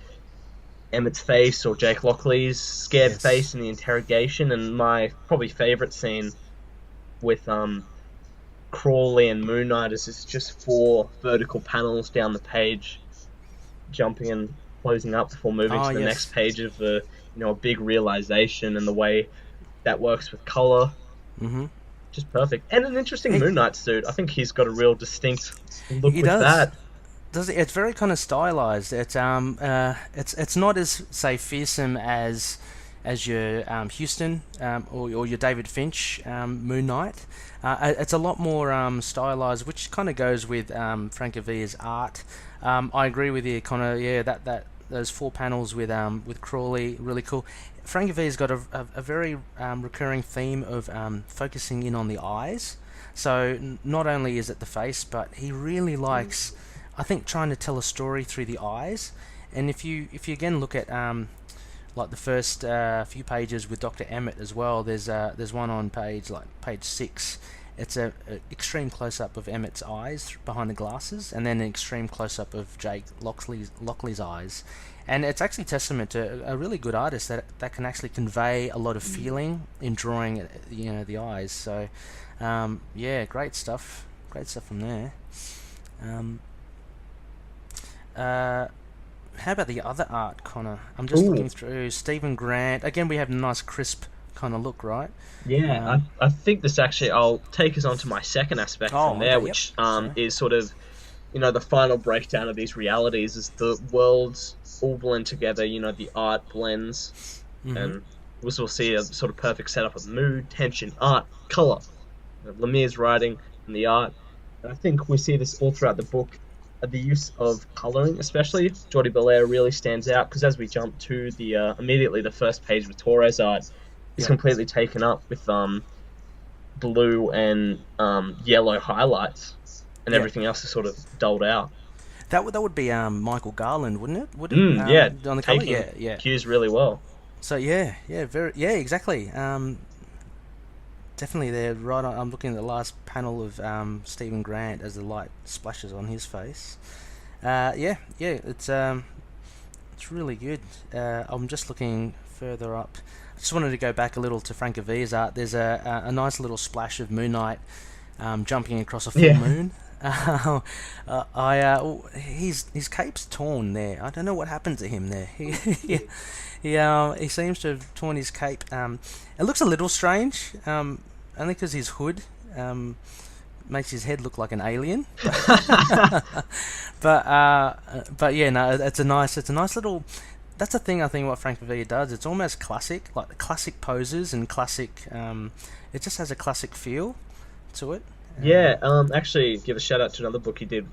Emmett's face or Jake Lockley's scared Yes. face in the interrogation, and my probably favorite scene with Crawley and Moon Knight is it's just 4 vertical panels down the page, jumping and closing up before moving Oh to the yes. next page of a big realization, and the way that works with color, Mm-hmm. just perfect. And an interesting He, Moon Knight suit. I think he's got a real distinct look he with does. that. Does it? It's very kind of stylized. It's not as say fearsome as your Houston or your David Finch Moon Knight. It's a lot more stylized, which kind of goes with Francavilla's art. I agree with you, Connor. Yeah, that those 4 panels with Crawley, really cool. Francavilla's got a very recurring theme of focusing in on the eyes. So not only is it the face, but he really likes, I think, trying to tell a story through the eyes. And if you again look at like the first few pages with Dr. Emmett as well, there's one on page 6. It's a extreme close up of Emmett's eyes behind the glasses, and then an extreme close up of Jake Lockley's eyes. And it's actually testament to a really good artist that can actually convey a lot of feeling in drawing the eyes. So yeah, great stuff from there. Um, how about the other art, Connor? I'm just looking Ooh, through Stephen Grant. Again, we have a nice crisp kind of look, right? yeah. Um, I think this actually I'll take us on to my second aspect from oh, there, okay, yep. which Sorry. is sort of the final breakdown of these realities is the worlds all blend together. The art blends, Mm-hmm. and we'll see a sort of perfect setup of mood, tension, art, color. Lemire's writing and the art, and I think we see this all throughout the book. The use of coloring, especially Jordi Belair, really stands out because as we jump to the immediately the first page with Torres art is Yep. completely taken up with blue and yellow highlights, and Yep. everything else is sort of dulled out. That would be Michael Garland, wouldn't it? Would it? Yeah, On the cover, taking yeah, yeah. cues really well. So yeah, exactly. Definitely there. Right, I'm looking at the last panel of Stephen Grant as the light splashes on his face. Yeah, it's really good. I'm just looking further up. I just wanted to go back a little to Francavilla's art. There's a nice little splash of Moon Knight jumping across a full Yeah, moon. His cape's torn there. I don't know what happened to him there. He seems to have torn his cape. It looks a little strange. Only because his hood makes his head look like an alien. But yeah, no, it's a nice little. That's the thing I think what Frank Villa does. It's almost classic, like classic poses and classic. It just has a classic feel to it. Yeah, actually, give a shout out to another book he did.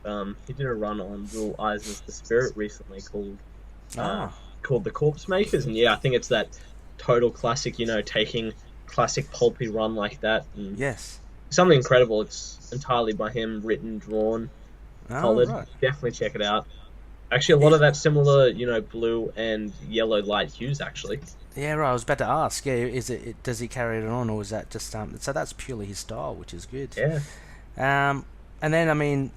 He did a run on Will Eisner's The Spirit recently called The Corpse Makers, and yeah, I think it's that total classic. Taking classic pulpy run like that, and Yes. something incredible. It's entirely by him, written, drawn, colored. Right. Definitely check it out. Actually, a lot of that similar, blue and yellow light hues. Actually, Yeah, right. I was about to ask. Yeah, does he carry it on, or is that just So that's purely his style, which is good. yeah, And then I mean,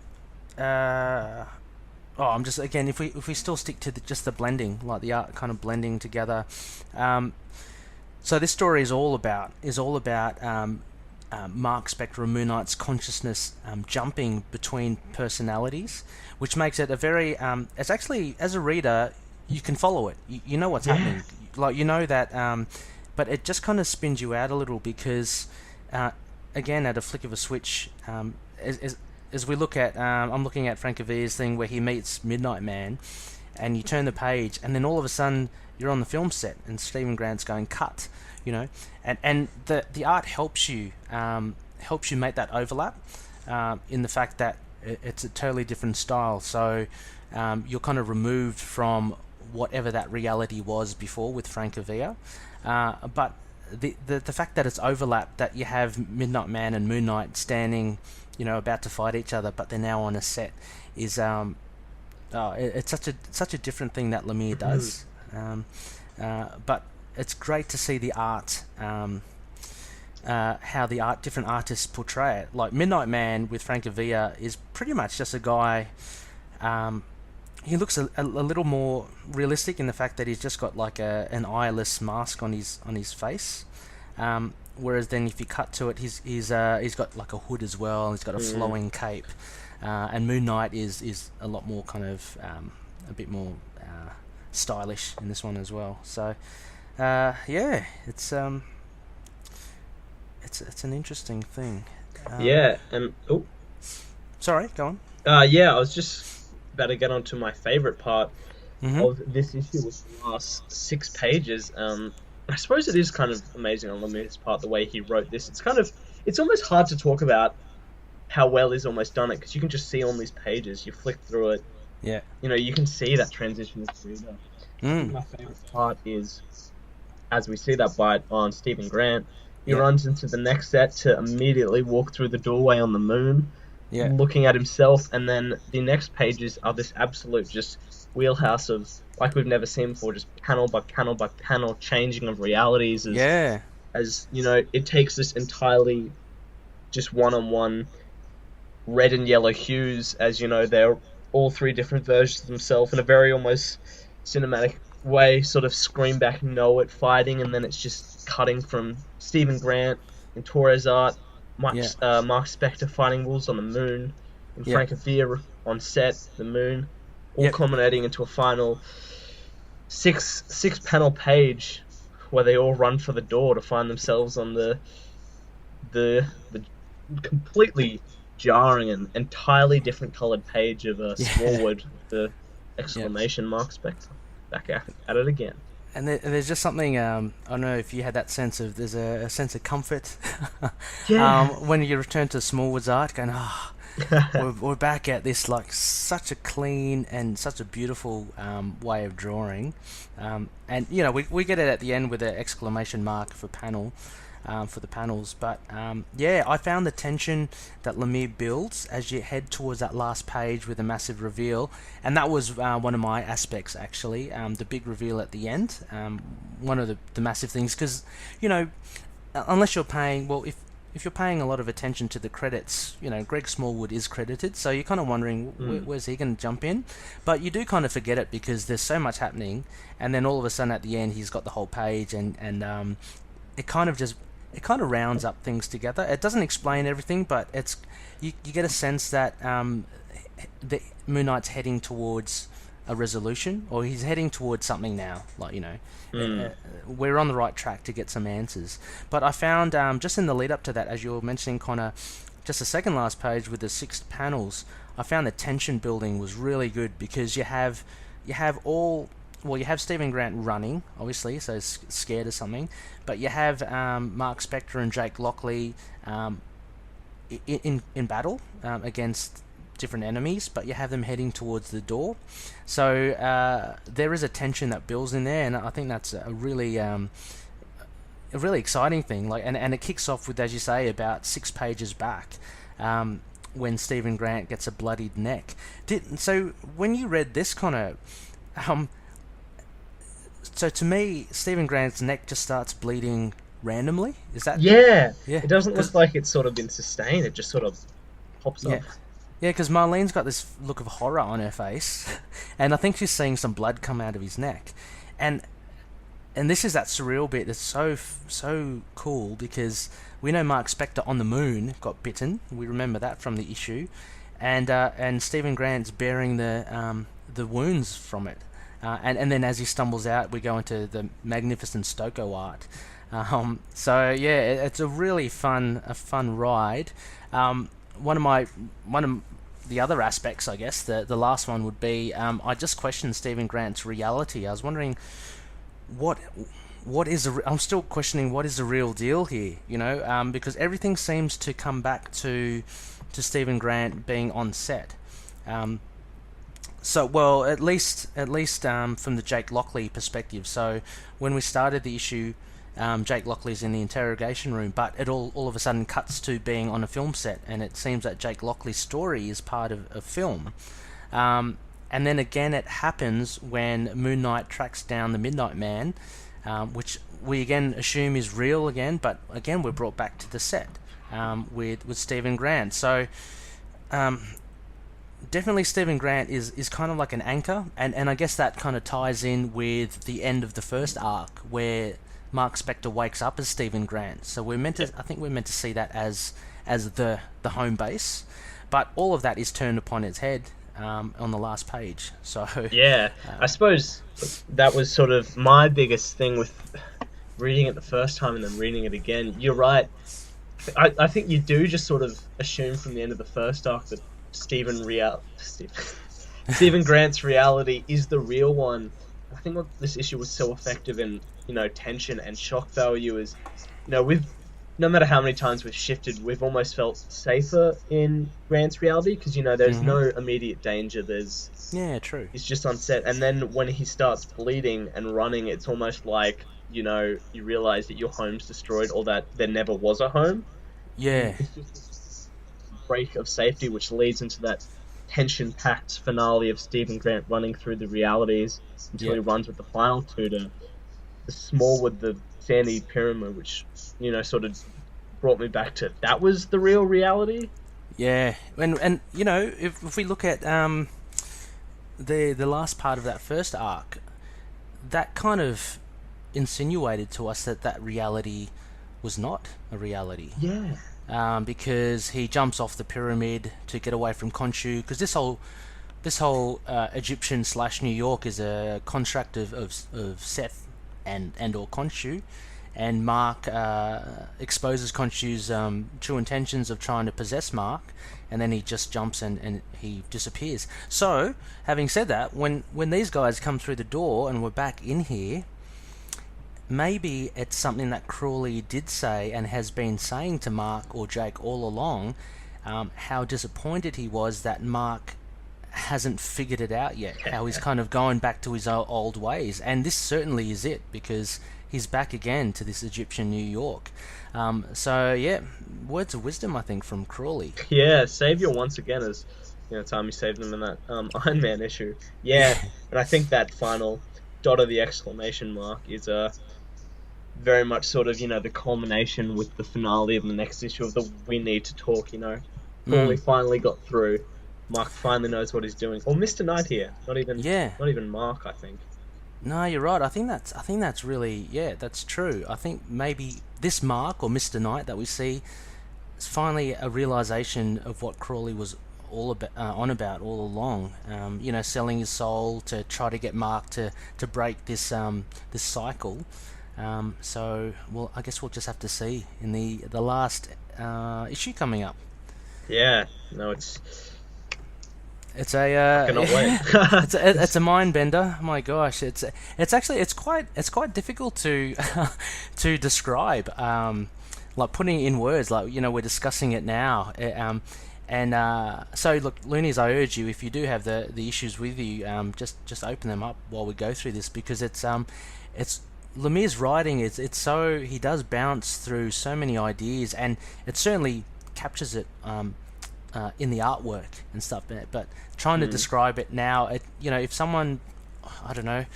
I'm just again if we still stick to just the blending, like the art kind of blending together. So this story is all about Mark Spector and Moon Knight's consciousness jumping between personalities, which makes it a very it's actually, as a reader, you can follow it. You know what's happening, like you know that, but it just kind of spins you out a little because again, at a flick of a switch, as we look at I'm looking at Frank Avia's thing where he meets Midnight Man, and you turn the page, and then all of a sudden you're on the film set, and Stephen Grant's going cut, and the art helps you make that overlap in the fact that it's a totally different style. So you're kind of removed from whatever that reality was before with Frank Avia, but the fact that it's overlapped, that you have Midnight Man and Moon Knight standing, about to fight each other, but they're now on a set, is it's such a different thing that Lemire does. But it's great to see the art, how the different artists portray it. Like Midnight Man with Frank Avia is pretty much just a guy. He looks a little more realistic in the fact that he's just got like an eyeless mask on his face. Whereas then if you cut to it, he's got like a hood as well, and he's got a flowing cape. And Moon Knight is a lot more kind of a bit more stylish in this one as well. So yeah, it's an interesting thing. yeah, and Sorry, go on. yeah, I was just about to get on to my favorite part of this issue, was the last 6 pages. I suppose it is kind of amazing on Lemire's part, the way he wrote this. It's almost hard to talk about how well he's almost done it, because you can just see on these pages, you flick through it, Yeah. you can see that transition as a reader. I think my favorite part is, as we see that bite on Stephen Grant, he runs into the next set to immediately walk through the doorway on the moon, looking at himself, and then the next pages are this absolute just wheelhouse of, like we've never seen before, just panel by panel by panel changing of realities. As it takes this entirely just one-on-one red and yellow hues, as they're all 3 different versions of themselves in a very almost cinematic way, sort of scream back, know it, fighting, and then it's just cutting from Stephen Grant in Torres art, Mark Spector fighting wolves on the moon, and Frank Avia on set, the moon, all culminating into a final six panel page where they all run for the door to find themselves on the completely jarring and entirely different coloured page of Smallwood with the exclamation mark Spectre back at it again. And there's just something, I don't know if you had that sense of, there's a sense of comfort when you return to Smallwood's art, going, we're back at this, like, such a clean and such a beautiful way of drawing. And, we get it at the end with an exclamation mark for panel, for the panels. But, I found the tension that Lemire builds as you head towards that last page with a massive reveal. And that was one of my aspects, actually, the big reveal at the end. One of the massive things, because, unless you're paying, if you're paying a lot of attention to the credits, Greg Smallwood is credited, so you're kind of wondering where's he going to jump in, but you do kind of forget it because there's so much happening, and then all of a sudden at the end he's got the whole page, and it kind of just it kind of rounds up things together. It doesn't explain everything, but you get a sense that the Moon Knight's heading towards a resolution, or he's heading towards something now. Like, we're on the right track to get some answers. But I found just in the lead up to that, as you were mentioning, Connor, just the second last page with the 6 panels, I found the tension building was really good, because you have Stephen Grant running, obviously, so he's scared of something, but you have Mark Spector and Jake Lockley in battle against different enemies, but you have them heading towards the door. So there is a tension that builds in there, and I think that's a really exciting thing. And it kicks off with, as you say, about 6 pages back, when Stephen Grant gets a bloodied neck. So when you read this, Connor, so to me, Stephen Grant's neck just starts bleeding randomly. Is that? Yeah. It doesn't look like it's sort of been sustained. It just sort of pops up. Yeah, because Marlene's got this look of horror on her face, and I think she's seeing some blood come out of his neck, and this is that surreal bit that's so cool, because we know Mark Spector on the moon got bitten. We remember that from the issue, and Stephen Grant's bearing the wounds from it, and then as he stumbles out, we go into the magnificent Stoko art. So yeah, it's a really fun ride. One of the other aspects, I guess, the last one would be, I just questioned Stephen Grant's reality. I was wondering what is I'm still questioning what is the real deal here, because everything seems to come back to Stephen Grant being on set. So, well, at least from the Jake Lockley perspective. So when we started the issue, Jake Lockley's in the interrogation room, but it all of a sudden cuts to being on a film set, and it seems that Jake Lockley's story is part of a film. And then again, it happens when Moon Knight tracks down the Midnight Man, which we again assume is real again, but again we're brought back to the set with Stephen Grant. So definitely Stephen Grant is kind of like an anchor, and I guess that kind of ties in with the end of the first arc, where Mark Spector wakes up as Stephen Grant. So I think we're meant to see that as the home base, but all of that is turned upon its head on the last page. So yeah, I suppose that was sort of my biggest thing with reading it the first time and then reading it again. You're right. I think you do just sort of assume from the end of the first arc that Stephen Grant's reality is the real one. I think what this issue was so effective in, tension and shock value is, we've, no matter how many times we've shifted, we've almost felt safer in Grant's reality, because, there's no immediate danger. Yeah, true. He's just on set, and then when he starts bleeding and running, it's almost like, you realize that your home's destroyed, or that there never was a home. Yeah. It's just this break of safety, which leads into that tension-packed finale of Stephen Grant running through the realities until he runs with the final two to the Smallwood, the Sandy Pyramid, which, sort of brought me back to that was the real reality. Yeah, and if we look at the last part of that first arc, that kind of insinuated to us that reality was not a reality. Yeah. Because he jumps off the pyramid to get away from Khonshu, because this whole Egyptian / New York is a construct of Seth and or Khonshu, and Mark exposes Khonshu's true intentions of trying to possess Mark, and then he just jumps and he disappears. So, having said that, when these guys come through the door and we're back in here, maybe it's something that Crawley did say and has been saying to Mark or Jake all along, how disappointed he was that Mark hasn't figured it out yet, how he's kind of going back to his old ways. And this certainly is it, because he's back again to this Egyptian New York. So yeah, words of wisdom, I think, from Crawley. Yeah, Savior once again, as time he saved him in that Iron Man issue. Yeah, and I think that final dot of the exclamation mark is very much sort of, the culmination with the finale of the next issue of the We Need to Talk, Crawley finally got through. Mark finally knows what he's doing. Or Mr. Knight here. Not even Mark, I think. No, you're right. I think that's really, yeah, that's true. I think maybe this Mark or Mr. Knight that we see is finally a realization of what Crawley was all about, on about all along. Selling his soul to try to get Mark to break this cycle. Well, I guess we'll just have to see in the last issue coming up. Yeah, no, it's It's a I cannot wait. it's a mind bender. My gosh, it's quite difficult to to describe. Like putting it in words. Like we're discussing it now. So look, Loonies, I urge you, if you do have the issues with you, just open them up while we go through this, because it's Lemire's writing. It's so, he does bounce through so many ideas, and it certainly captures it. In the artwork and stuff, but trying to describe it now, if someone, I don't know,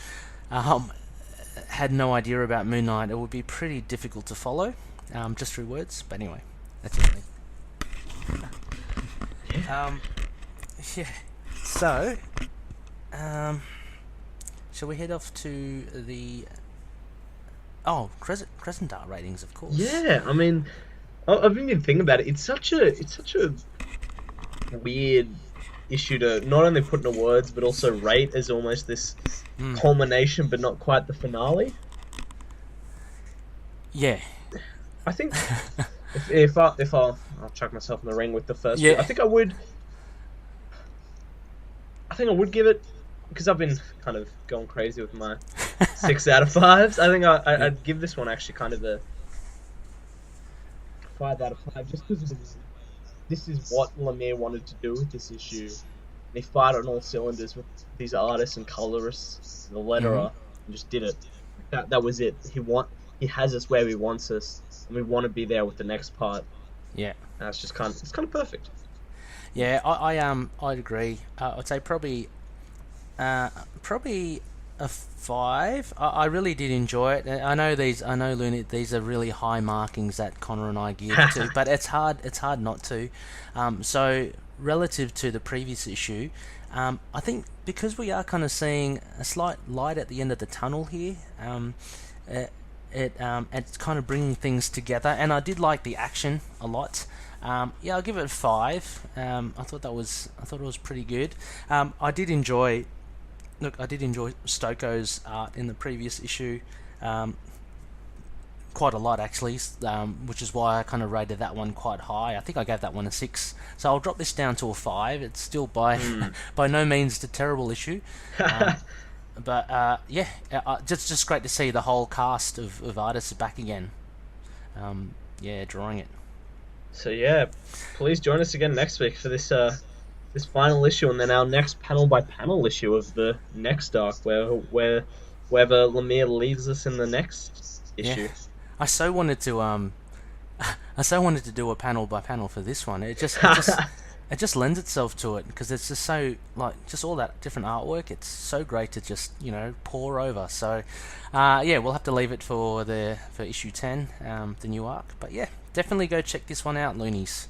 had no idea about Moon Knight, it would be pretty difficult to follow, just through words. But anyway, that's it. Yeah. So, shall we head off to the Crescent Dart ratings, of course? Yeah, I mean, I've been thinking about it. It's such a weird issue to not only put into words but also rate as almost this culmination, but not quite the finale. Yeah, I think if I'll chuck myself in the ring with the first Yeah. one, I think I would give it, because I've been kind of going crazy with my 6 out of 5s. I think I'd give this one actually kind of a 5 out of 5, just because this is what Lemire wanted to do with this issue. He fired on all cylinders with these artists and colorists, the letterer, and just did it. That was it. He has us where he wants us, and we want to be there with the next part. yeah. It's kind of perfect. Yeah, I'd agree. I'd say probably a 5. I really did enjoy it. I know Luna, these are really high markings that Connor and I give to, but it's hard not to. So relative to the previous issue, I think because we are kind of seeing a slight light at the end of the tunnel here, it's kind of bringing things together, and I did like the action a lot. I'll give it a 5. I thought it was pretty good. I did enjoy Stokoe's art in the previous issue quite a lot, actually, which is why I kind of rated that one quite high. I think I gave that one a 6. So I'll drop this down to a 5. It's still by no means a terrible issue. But just great to see the whole cast of artists back again. Drawing it. So yeah, please join us again next week for this final issue, and then our next panel by panel issue of the next arc, wherever Lemire leaves us in the next issue. Yeah. I so wanted to do a panel by panel for this one. It just lends itself to it, because it's just so, like, just all that different artwork. It's so great to just pour over. So we'll have to leave it for issue 10, the new arc. But yeah, definitely go check this one out, Loonies.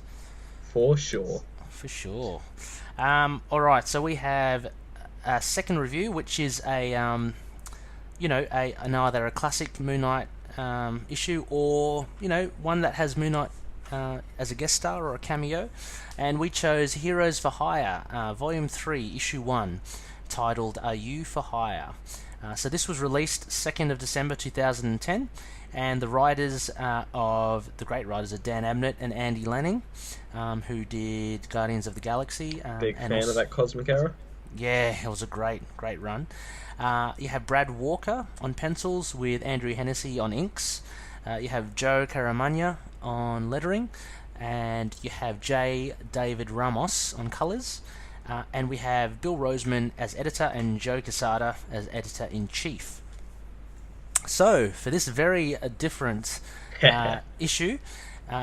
For sure. Alright, so we have a second review, which is either a classic Moon Knight issue, or one that has Moon Knight as a guest star or a cameo, and we chose Heroes for Hire, Volume 3, Issue 1, titled Are You for Hire? So this was released 2nd of December 2010, and the writers the great writers are Dan Abnett and Andy Lanning, who did Guardians of the Galaxy. Big fan of that cosmic era. Yeah, it was a great run. You have Brad Walker on pencils with Andrew Hennessy on inks. You have Joe Caramagna on lettering, and you have J. David Ramos on colours. And we have Bill Roseman as editor and Joe Quesada as editor-in-chief. So, for this very different issue,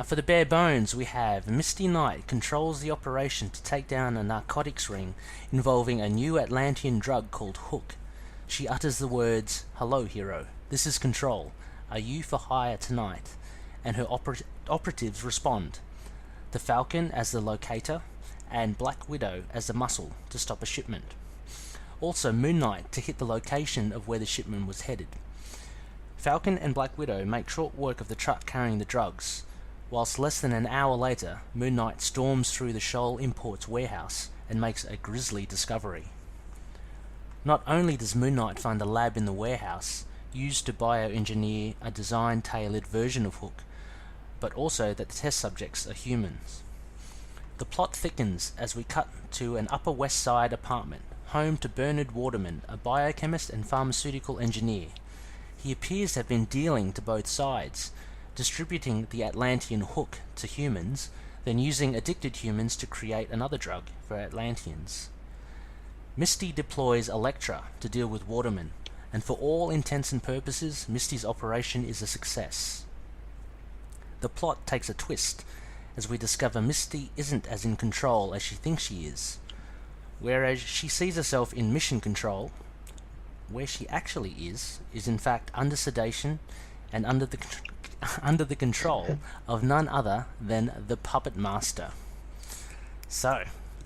for the bare bones, we have Misty Knight controls the operation to take down a narcotics ring involving a new Atlantean drug called Hook. She utters the words, "Hello, hero. This is Control. Are you for hire tonight?" And her operatives respond. The Falcon as the locator, and Black Widow as the muscle to stop a shipment. Also Moon Knight to hit the location of where the shipment was headed. Falcon and Black Widow make short work of the truck carrying the drugs, whilst less than an hour later, Moon Knight storms through the Shoal Imports warehouse and makes a grisly discovery. Not only does Moon Knight find a lab in the warehouse used to bioengineer a design-tailored version of Hook, but also that the test subjects are humans. The plot thickens as we cut to an Upper West Side apartment, home to Bernard Waterman, a biochemist and pharmaceutical engineer. He appears to have been dealing to both sides, distributing the Atlantean Hook to humans, then using addicted humans to create another drug for Atlanteans. Misty deploys Elektra to deal with Waterman, and for all intents and purposes, Misty's operation is a success. The plot takes a twist as we discover Misty isn't as in control as she thinks she is. Whereas she sees herself in mission control, where she actually is in fact under sedation and under the control of none other than the Puppet Master. So,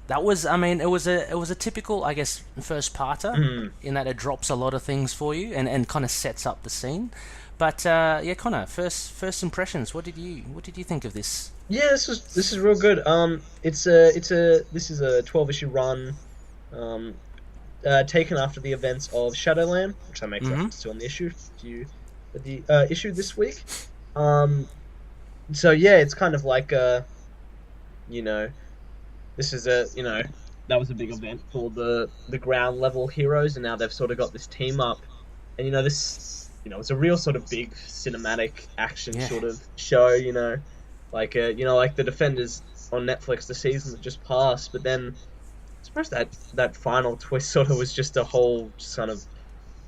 that was, I mean, it was a typical, I guess, first-parter, in that it drops a lot of things for you and kind of sets up the scene. But yeah, Connor, first impressions. What did you think of this? Yeah, this is real good. This is a 12-issue run, taken after the events of Shadowland, which I make reference to on the issue issue this week. So yeah, it's kind of like this is that was a big event for the ground level heroes, and now they've sort of got this team up, and this it's a real sort of big cinematic action sort of show, like the Defenders on Netflix, the season that just passed, but then I suppose that final twist sort of was just a whole just kind of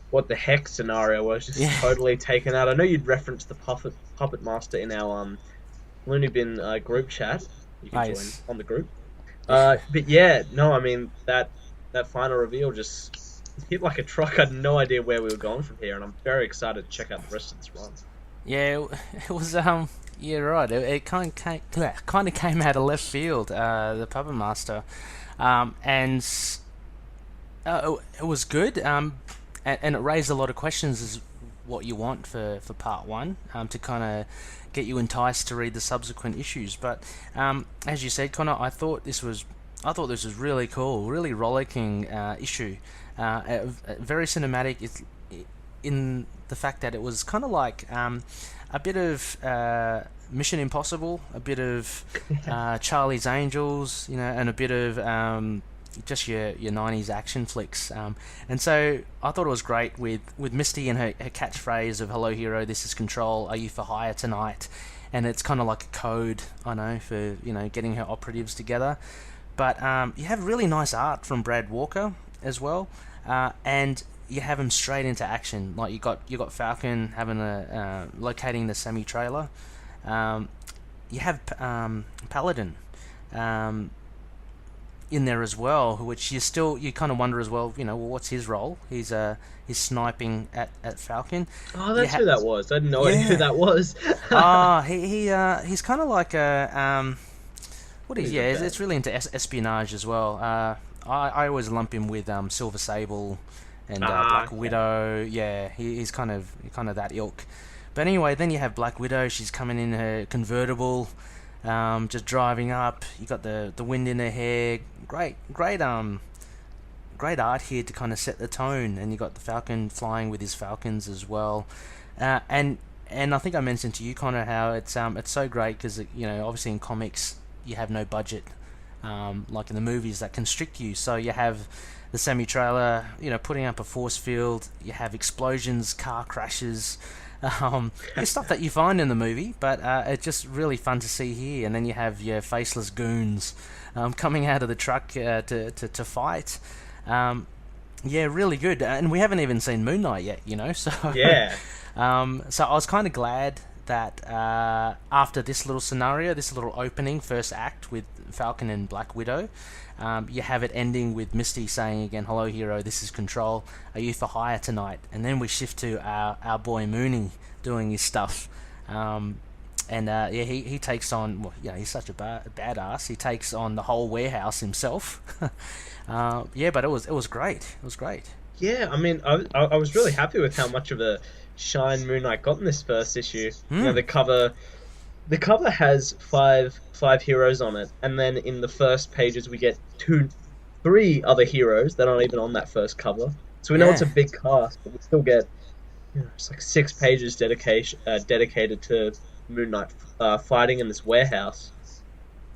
what the heck scenario was just totally taken out. I know you'd referenced the Puppet Master in our Looney Bin group chat. You can join on the group. But yeah, no, I mean that final reveal just hit like a truck. I had no idea where we were going from here, and I'm very excited to check out the rest of this run. Yeah, it was yeah, right. It kind of came out of left field. The Puppet Master, and it was good. And it raised a lot of questions, is what you want for part one, to kind of get you enticed to read the subsequent issues. But as you said, Connor, I thought this was really cool, really rollicking issue, very cinematic. It's in the fact that it was kind of like a bit of Mission Impossible, a bit of Charlie's Angels, and a bit of just your 90s action flicks, and so I thought it was great with Misty and her catchphrase of "Hello hero, this is Control, are you for hire tonight?" And it's kind of like a code, I know, for getting her operatives together. But you have really nice art from Brad Walker as well, and you have him straight into action. Like you got Falcon having locating the semi-trailer. You have Paladin in there as well, which you kind of wonder as well. What's his role? He's sniping at Falcon. Oh, that's who that was. I didn't know who that was. He's kind of like a what is? Yeah, it's really into espionage as well. I always lump him with Silver Sable and Black Widow. Yeah, he's kind of that ilk. But anyway, then you have Black Widow. She's coming in her convertible, just driving up. You got the wind in her hair. Great art here to kind of set the tone. And you got the Falcon flying with his falcons as well. And I think I mentioned to you, Connor, how it's so great because obviously in comics you have no budget, like in the movies that constrict you. So you have the semi-trailer, putting up a force field. You have explosions, car crashes. It's stuff that you find in the movie, but it's just really fun to see here. And then you have your faceless goons coming out of the truck to fight. Yeah, really good. And we haven't even seen Moon Knight yet, so yeah. So I was kind of glad that after this little scenario, this little opening first act with Falcon and Black Widow, you have it ending with Misty saying again, "Hello hero, this is Control, are you for hire tonight?" And then we shift to our boy Mooney doing his stuff, And yeah, he takes on, well, he's such a badass. He takes on the whole warehouse himself. Yeah, but it was great. It was great. Yeah, I mean, I was really happy with how much of a shine Moon Knight got in this first issue. The cover has five heroes on it, and then in the first pages we get three other heroes that aren't even on that first cover. So we know it's a big cast, but we still get it's like 6 pages dedicated to Moon Knight fighting in this warehouse.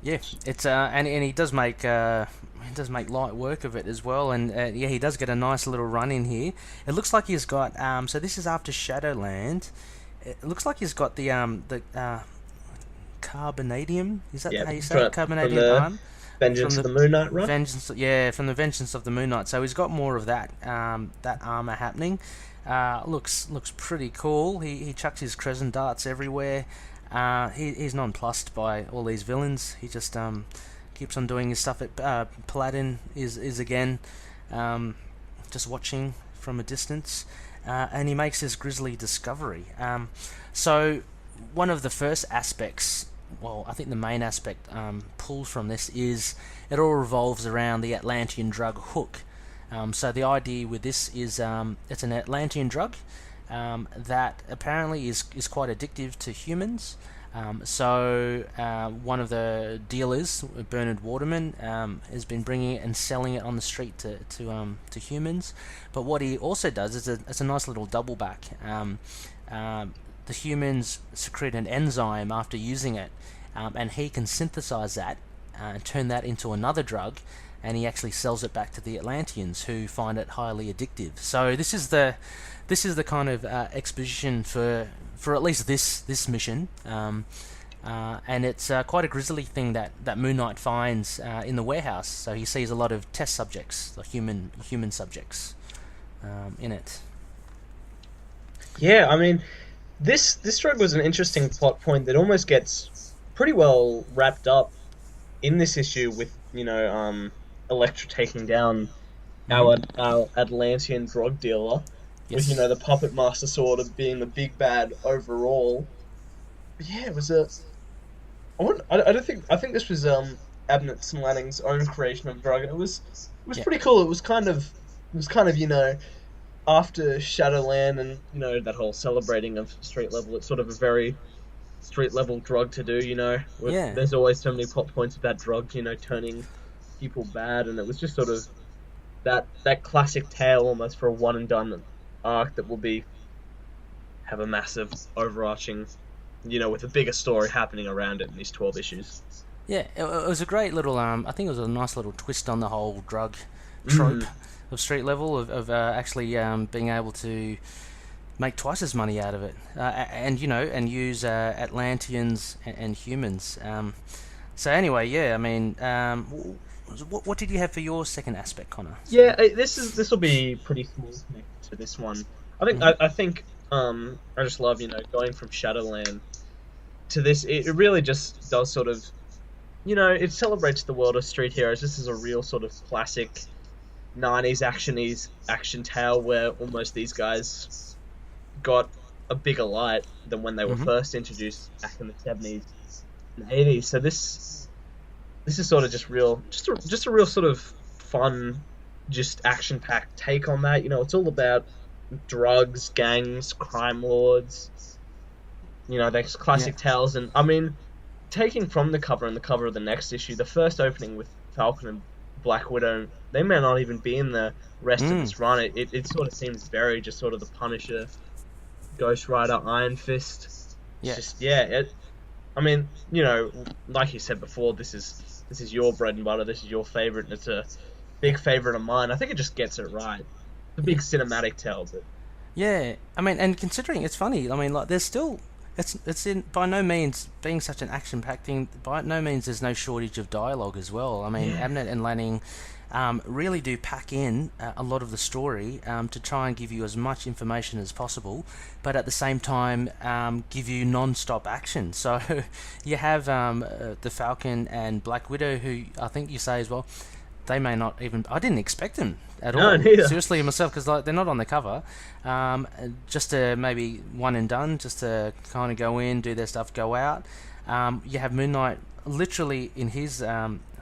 Yeah, it's and he does make light work of it as well, and yeah, he does get a nice little run in here. It looks like he's got so this is after Shadowland. It looks like he's got the carbonadium. Is that how you say it? Carbonadium arm. Vengeance of the Moon Knight, right? From the Vengeance of the Moon Knight. So he's got more of that armor happening. Looks pretty cool. He chucks his crescent darts everywhere. He's nonplussed by all these villains. He just keeps on doing his stuff. Paladin is again just watching from a distance, and he makes this grisly discovery. So one of the first aspects, well, I think the main aspect pulled from this is it all revolves around the Atlantean drug hook. So the idea with this is it's an Atlantean drug that apparently is quite addictive to humans. So one of the dealers, Bernard Waterman, has been bringing it and selling it on the street to humans. But what he also does is it's a nice little double back. The humans secrete an enzyme after using it, and he can synthesize that and turn that into another drug, and he actually sells it back to the Atlanteans, who find it highly addictive. So this is the kind of exposition for at least this mission, and it's quite a grisly thing that Moon Knight finds in the warehouse. So he sees a lot of test subjects, the human subjects, in it. Yeah, I mean, this drug was an interesting plot point that almost gets pretty well wrapped up in this issue with Elektra taking down our Atlantean drug dealer, with the puppet master sort of being the big bad overall. But yeah, it was I think this was Abnett Slanning's own creation of drug, and it was pretty cool. It was kind of after Shadowland and that whole celebrating of street level. It's sort of a very street level drug to do. There's always so many plot points of that drug, turning people bad, and it was just sort of that classic tale almost for a one and done arc that will have a massive overarching, with a bigger story happening around it in these 12 issues. Yeah, it was a great little I think it was a nice little twist on the whole drug trope of street level, of actually being able to make twice as money out of it, and use Atlanteans and humans. So anyway, yeah, I mean, what did you have for your second aspect, Connor? Yeah, this will be pretty small connected to this one. I think I just love going from Shadowland to this. It really just does sort of it celebrates the world of street heroes. This is a real sort of classic 90s action tale where almost these guys got a bigger light than when they were first introduced back in the 70s and 80s. So this is sort of just a real sort of fun, just action-packed take on that. It's all about drugs, gangs, crime lords. Those classic tales, and I mean, taking from the cover and the cover of the next issue, the first opening with Falcon and Black Widow, they may not even be in the rest of this run. It sort of seems very just sort of the Punisher, Ghost Rider, Iron Fist. I mean, like you said before, this is your bread and butter. This is your favorite, and it's a big favorite of mine. I think it just gets it right. It's a big cinematic tale, but yeah, I mean, and considering it's funny, I mean, like there's still. It's in by no means being such an action-packed thing. By no means there's no shortage of dialogue as well. I mean, Abnett and Lanning really do pack in a lot of the story to try and give you as much information as possible, but at the same time give you non-stop action. So you have the Falcon and Black Widow, who I think you say as well, they may not even. I didn't expect them at No, all. neither. Seriously, myself, because like they're not on the cover. Just to maybe one and done, just to kind of go in, do their stuff, go out. You have Moon Knight literally in his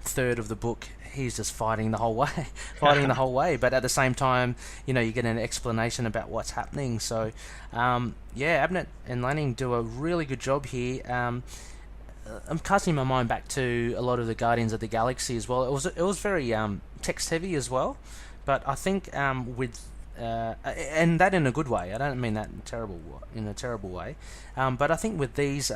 third of the book. He's just fighting the whole way, But at the same time, you get an explanation about what's happening. So, Abnett and Lanning do a really good job here. I'm casting my mind back to a lot of the Guardians of the Galaxy as well. It was very text heavy as well, but I think with and that in a good way. I don't mean that in a terrible way, but I think with these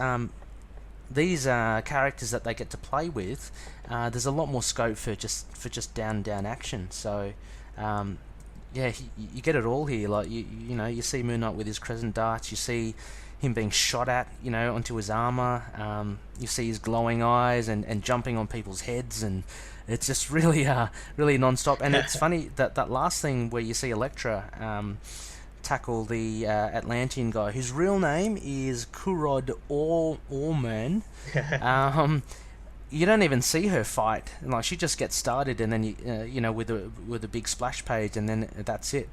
characters that they get to play with, there's a lot more scope for just down action. So you get it all here. Like you see Moon Knight with his crescent darts. You see him being shot at, onto his armor. You see his glowing eyes and jumping on people's heads, and it's just really really non-stop. And it's funny that last thing where you see Elektra tackle the Atlantean guy, whose real name is Kurod Orman. You don't even see her fight. Like, she just gets started, and then with a big splash page, and then that's it.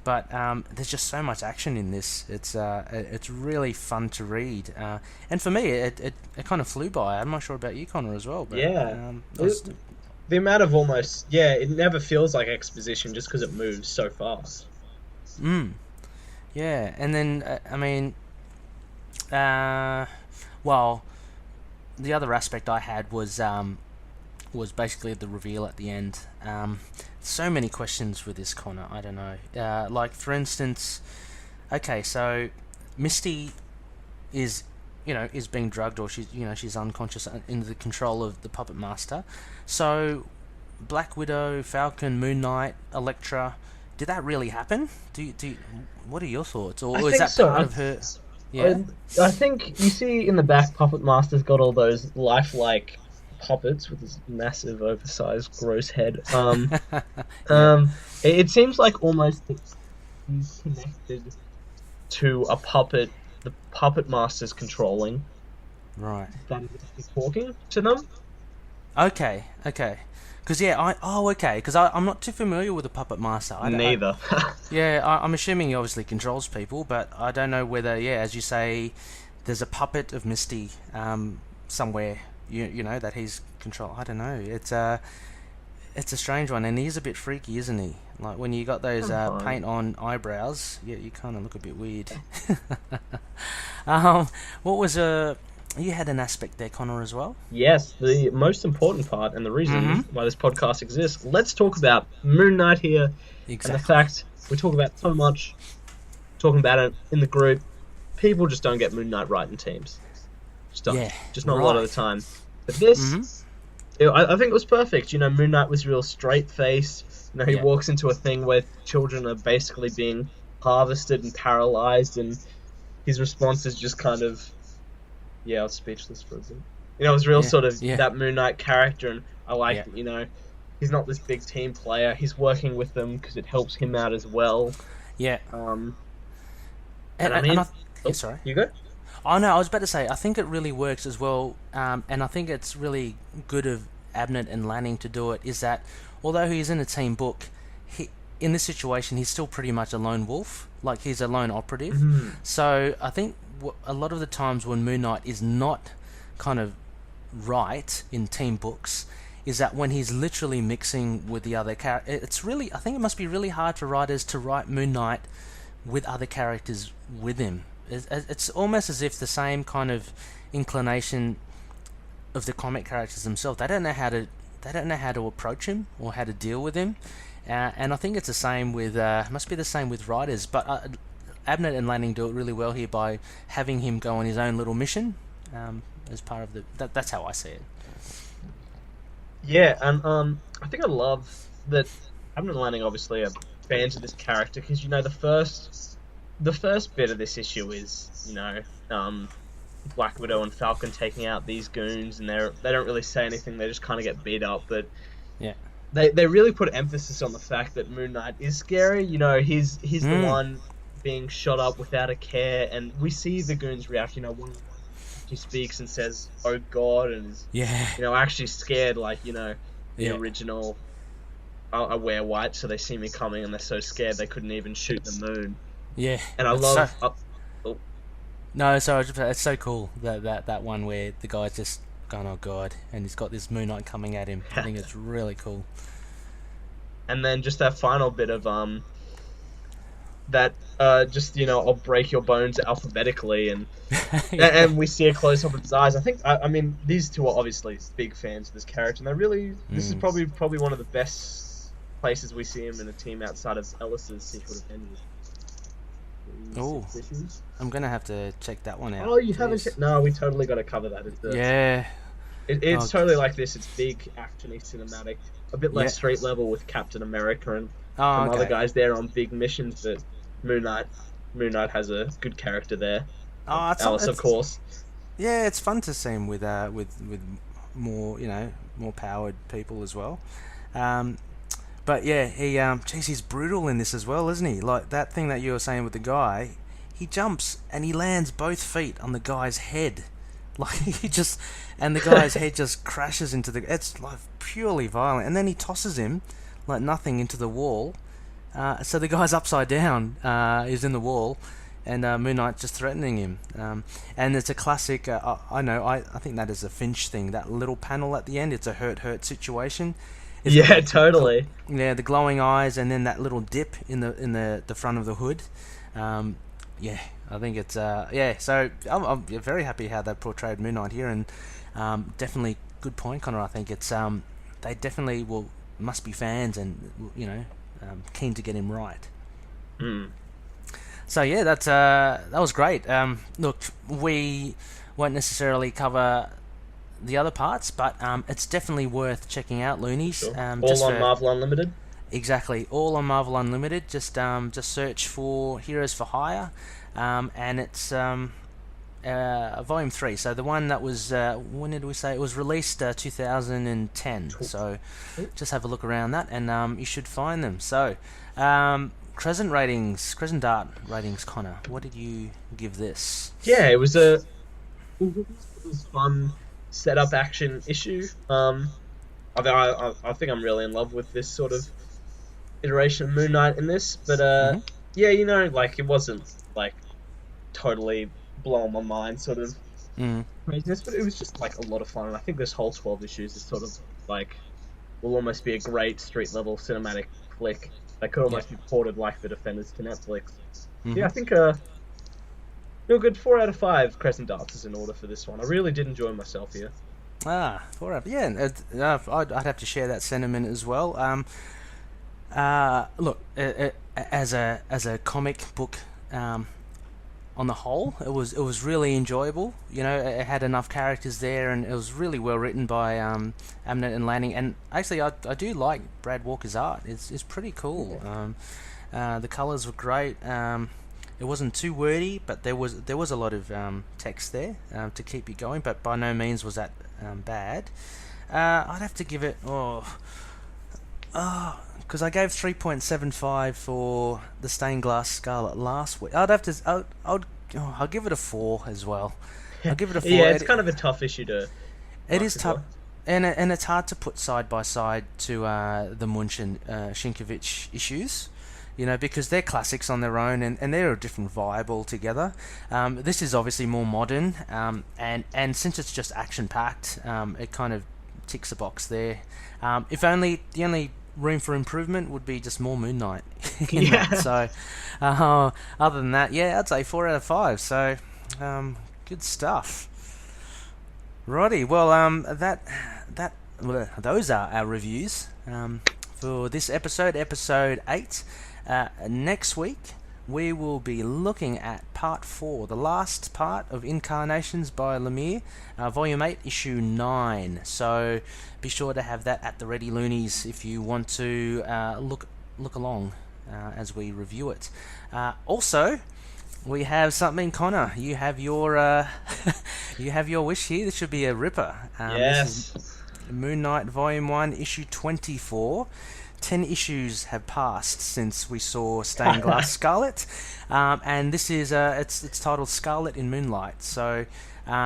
But there's just so much action in this. It's really fun to read, and for me, it kind of flew by. I'm not sure about you, Connor, as well. But, the amount of it never feels like exposition just because it moves so fast. Yeah, and then the other aspect I had was basically the reveal at the end. So many questions with this, Connor. I don't know. Like, for instance, okay, so Misty is being drugged, or she's unconscious in the control of the Puppet Master. So Black Widow, Falcon, Moon Knight, Elektra, did that really happen? What are your thoughts? Or is that part of her? Yeah, I think you see in the back, Puppet Master's got all those lifelike puppets with his massive, oversized, gross head. It seems like almost he's connected to a puppet. The Puppet Master's controlling. Right. That is talking to them. Okay. Because I'm not too familiar with the Puppet Master. Neither. I'm assuming he obviously controls people, but I don't know whether, as you say, there's a puppet of Misty somewhere, that he's control. I don't know. It's a strange one, and he's a bit freaky, isn't he? Like, when you got those paint on eyebrows, you kind of look a bit weird. What was you had an aspect there, Connor, as well? Yes, the most important part, and the reason why this podcast exists. Let's talk about Moon Knight here, and the fact we talk about so much, talking about it in the group. People just don't get Moon Knight right in teams. Just not a lot of the time. But this, I think it was perfect. Moon Knight was real straight-faced. He walks into a thing where children are basically being harvested and paralyzed, and his response is just kind of, I was speechless for a bit. It was real sort of that Moon Knight character, and I like that, he's not this big team player. He's working with them because it helps him out as well. Yeah. Sorry. You go? Oh, no, I was about to say, I think it really works as well, and I think it's really good of Abnett and Lanning to do it, is that although he's in a team book, in this situation, he's still pretty much a lone wolf. Like, he's a lone operative. Mm-hmm. So I think a lot of the times when Moon Knight is not kind of right in team books is that when he's literally mixing with the other characters. I think it must be really hard for writers to write Moon Knight with other characters with him. It's almost as if the same kind of inclination of the comic characters themselves. They don't know how to approach him or how to deal with him. And I think it's the same with must be the same with writers, but Abnett and Lanning do it really well here by having him go on his own little mission as part of that's how I see it. Yeah, and I think I love that Abnett and Lanning obviously are fans of this character because the first bit of this issue is Black Widow and Falcon taking out these goons, and they don't really say anything. They just kind of get beat up, but they really put emphasis on the fact that Moon Knight is scary. He's the one being shot up without a care, and we see the goons react. One he speaks and says, "Oh God," and is actually scared, like the original I wear white, so they see me coming and they're so scared they couldn't even shoot the moon. Yeah, And I it's so. love. Oh, No, sorry, it's so cool that one where the guy's just going, oh god, and he's got this Moon Knight coming at him. I think it's really cool. and then just that final bit of that just I'll break your bones alphabetically, and Yeah. and we see a close up of his eyes. I think I mean these two are obviously big fans of this character, and they really this is probably one of the best places we see him in a team outside of Ellis's Secret Avengers. Oh, I'm gonna have to check that one out. Oh, you haven't checked? No, we totally got to cover that. Yeah. It's totally like this. It's big, actiony, cinematic, a bit less street level with Captain America and some other guys there on big missions. But Moon Knight has a good character there. Oh, Alice, of course. Yeah, it's fun to see him with more more powered people as well. But yeah, he's brutal in this as well, isn't he? Like that thing that you were saying with the guy, he jumps and he lands both feet on the guy's head. Like and the guy's head just crashes into it's like purely violent. And then he tosses him like nothing into the wall. So the guy's upside down, is in the wall, and Moon Knight just threatening him. And it's a classic, I think that is a Finch thing, that little panel at the end, it's a hurt situation. Totally. The glowing eyes, and then that little dip in the front of the hood. I think it's so I'm very happy how they portrayed Moon Knight here, and definitely good point, Connor. I think it's they definitely must be fans, and keen to get him right. So yeah, that was great. Look, we won't necessarily cover the other parts, but it's definitely worth checking out, Loonies. Sure. All on Marvel Unlimited? Exactly, all on Marvel Unlimited. Just search for Heroes for Hire, and it's Volume 3. So the one that was, when did we say? It was released 2010. Cool. So just have a look around that, and you should find them. So, Crescent Dart ratings, Connor. What did you give this? Yeah, it was fun setup action issue. I think I'm really in love with this sort of iteration of Moon Knight in this, but it wasn't like totally blowing my mind sort of craziness, but it was just like a lot of fun, and I think this whole 12 issues is sort of like will almost be a great street level cinematic flick that could almost be ported like the Defenders to Netflix. Yeah, I think real good. 4 out of 5 Crescent Darts is in order for this one. I really did enjoy myself here. 4 out. Yeah, I'd have to share that sentiment as well. Look, as a comic book, on the whole, it was really enjoyable. It had enough characters there, and it was really well written by Amnett and Lanning. And actually, I do like Brad Walker's art. It's pretty cool. The colours were great. It wasn't too wordy, but there was a lot of text there to keep you going. But by no means was that bad. I'd have to give it because I gave 3.75 for the Stained Glass Scarlet last week. I'll give it a 4 as well. I'll give it a 4. Yeah, it's kind of a tough issue to. It is tough, and it's hard to put side by side to the Munch and Sienkiewicz issues. Because they're classics on their own, and they're a different vibe altogether. This is obviously more modern, and since it's just action-packed, it kind of ticks a box there. If only the only room for improvement would be just more Moon Knight in that. So, other than that, I'd say 4 out of 5. So, good stuff. Righty, well, those are our reviews for this episode 8. Next week, we will be looking at part 4, the last part of Incarnations by Lemire, Volume 8, Issue 9. So be sure to have that at the ready, Loonies, if you want to look along as we review it. Also, we have something, Connor. You have your wish here. This should be a ripper. Yes. This is Moon Knight Volume 1, Issue 24. 10 issues have passed since we saw Stained Glass Scarlet, and this is it's titled Scarlet in Moonlight. So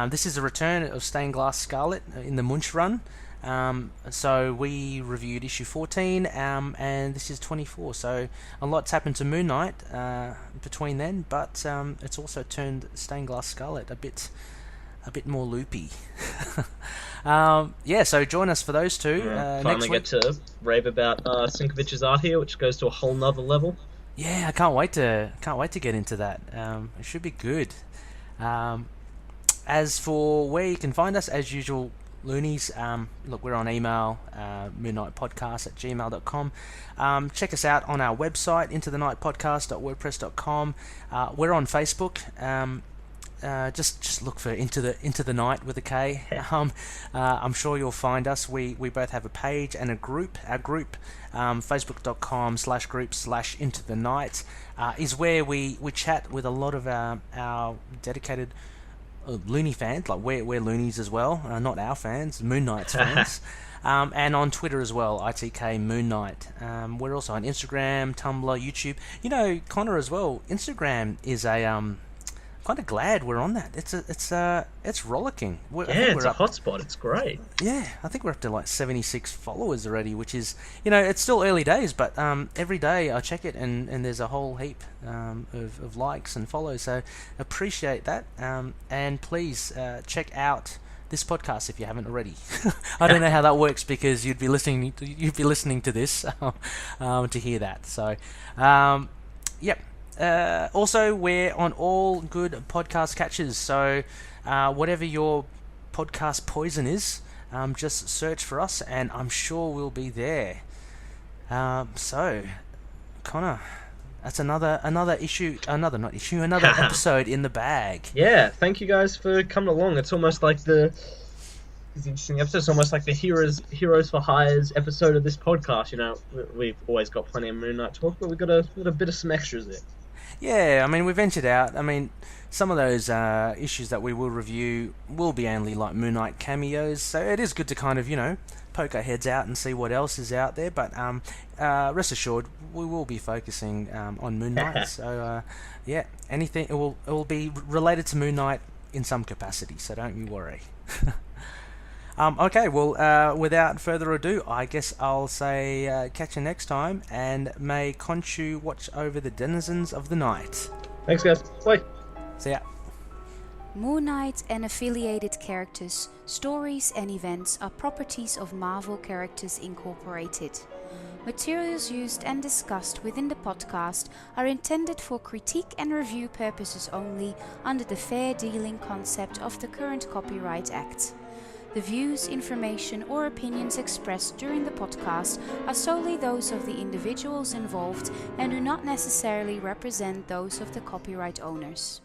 this is a return of Stained Glass Scarlet in the Munch run, So we reviewed issue 14, and this is 24. So a lot's happened to Moon Knight between then, but it's also turned Stained Glass Scarlet a bit more loopy. So join us for those two. Finally get to rave about Sinkovich's art here, which goes to a whole nother level. Yeah, I can't wait to get into that. It should be good. As for where you can find us, as usual, Loonies, look, we're on email, moonnightpodcast@gmail.com. Check us out on our website, intothenightpodcast.wordpress.com. We're on Facebook. Just look for Into the Night with a K. I'm sure you'll find us. We both have a page and a group. Our group, facebook.com/group/Into the Night, is where we chat with a lot of our dedicated Looney fans. Like we're Loonies as well, not our fans, Moon Knight's fans. And on Twitter as well, ITK Moon Knight. We're also on Instagram, Tumblr, YouTube. You know, Connor as well. Instagram is a kind of glad we're on that. It's rollicking. It's a hotspot. It's great. Yeah, I think we're up to like 76 followers already, which is, it's still early days, but every day I check it and there's a whole heap of likes and follows. So appreciate that. And please check out this podcast if you haven't already. I don't know how that works because you'd be listening to this to hear that. So, yep. Also, we're on all good podcast catchers, so whatever your podcast poison is, just search for us, and I'm sure we'll be there. So, Connor, that's another episode in the bag. Yeah, thank you guys for coming along. It's almost like these interesting episodes, almost like the Heroes for Hires episode of this podcast. We've always got plenty of Moon Knight talk, but we've got a bit of some extras there. Yeah, I mean, we ventured out. I mean, some of those issues that we will review will be only like Moon Knight cameos, so it is good to kind of, poke our heads out and see what else is out there, but rest assured, we will be focusing on Moon Knight, so anything, it will be related to Moon Knight in some capacity, so don't you worry. Okay, well, without further ado, I guess I'll say catch you next time, and may Khonshu watch over the denizens of the night. Thanks, guys. Bye. See ya. Moon Knight and affiliated characters, stories and events are properties of Marvel Characters Incorporated. Materials used and discussed within the podcast are intended for critique and review purposes only under the fair dealing concept of the current Copyright Act. The views, information or opinions expressed during the podcast are solely those of the individuals involved and do not necessarily represent those of the copyright owners.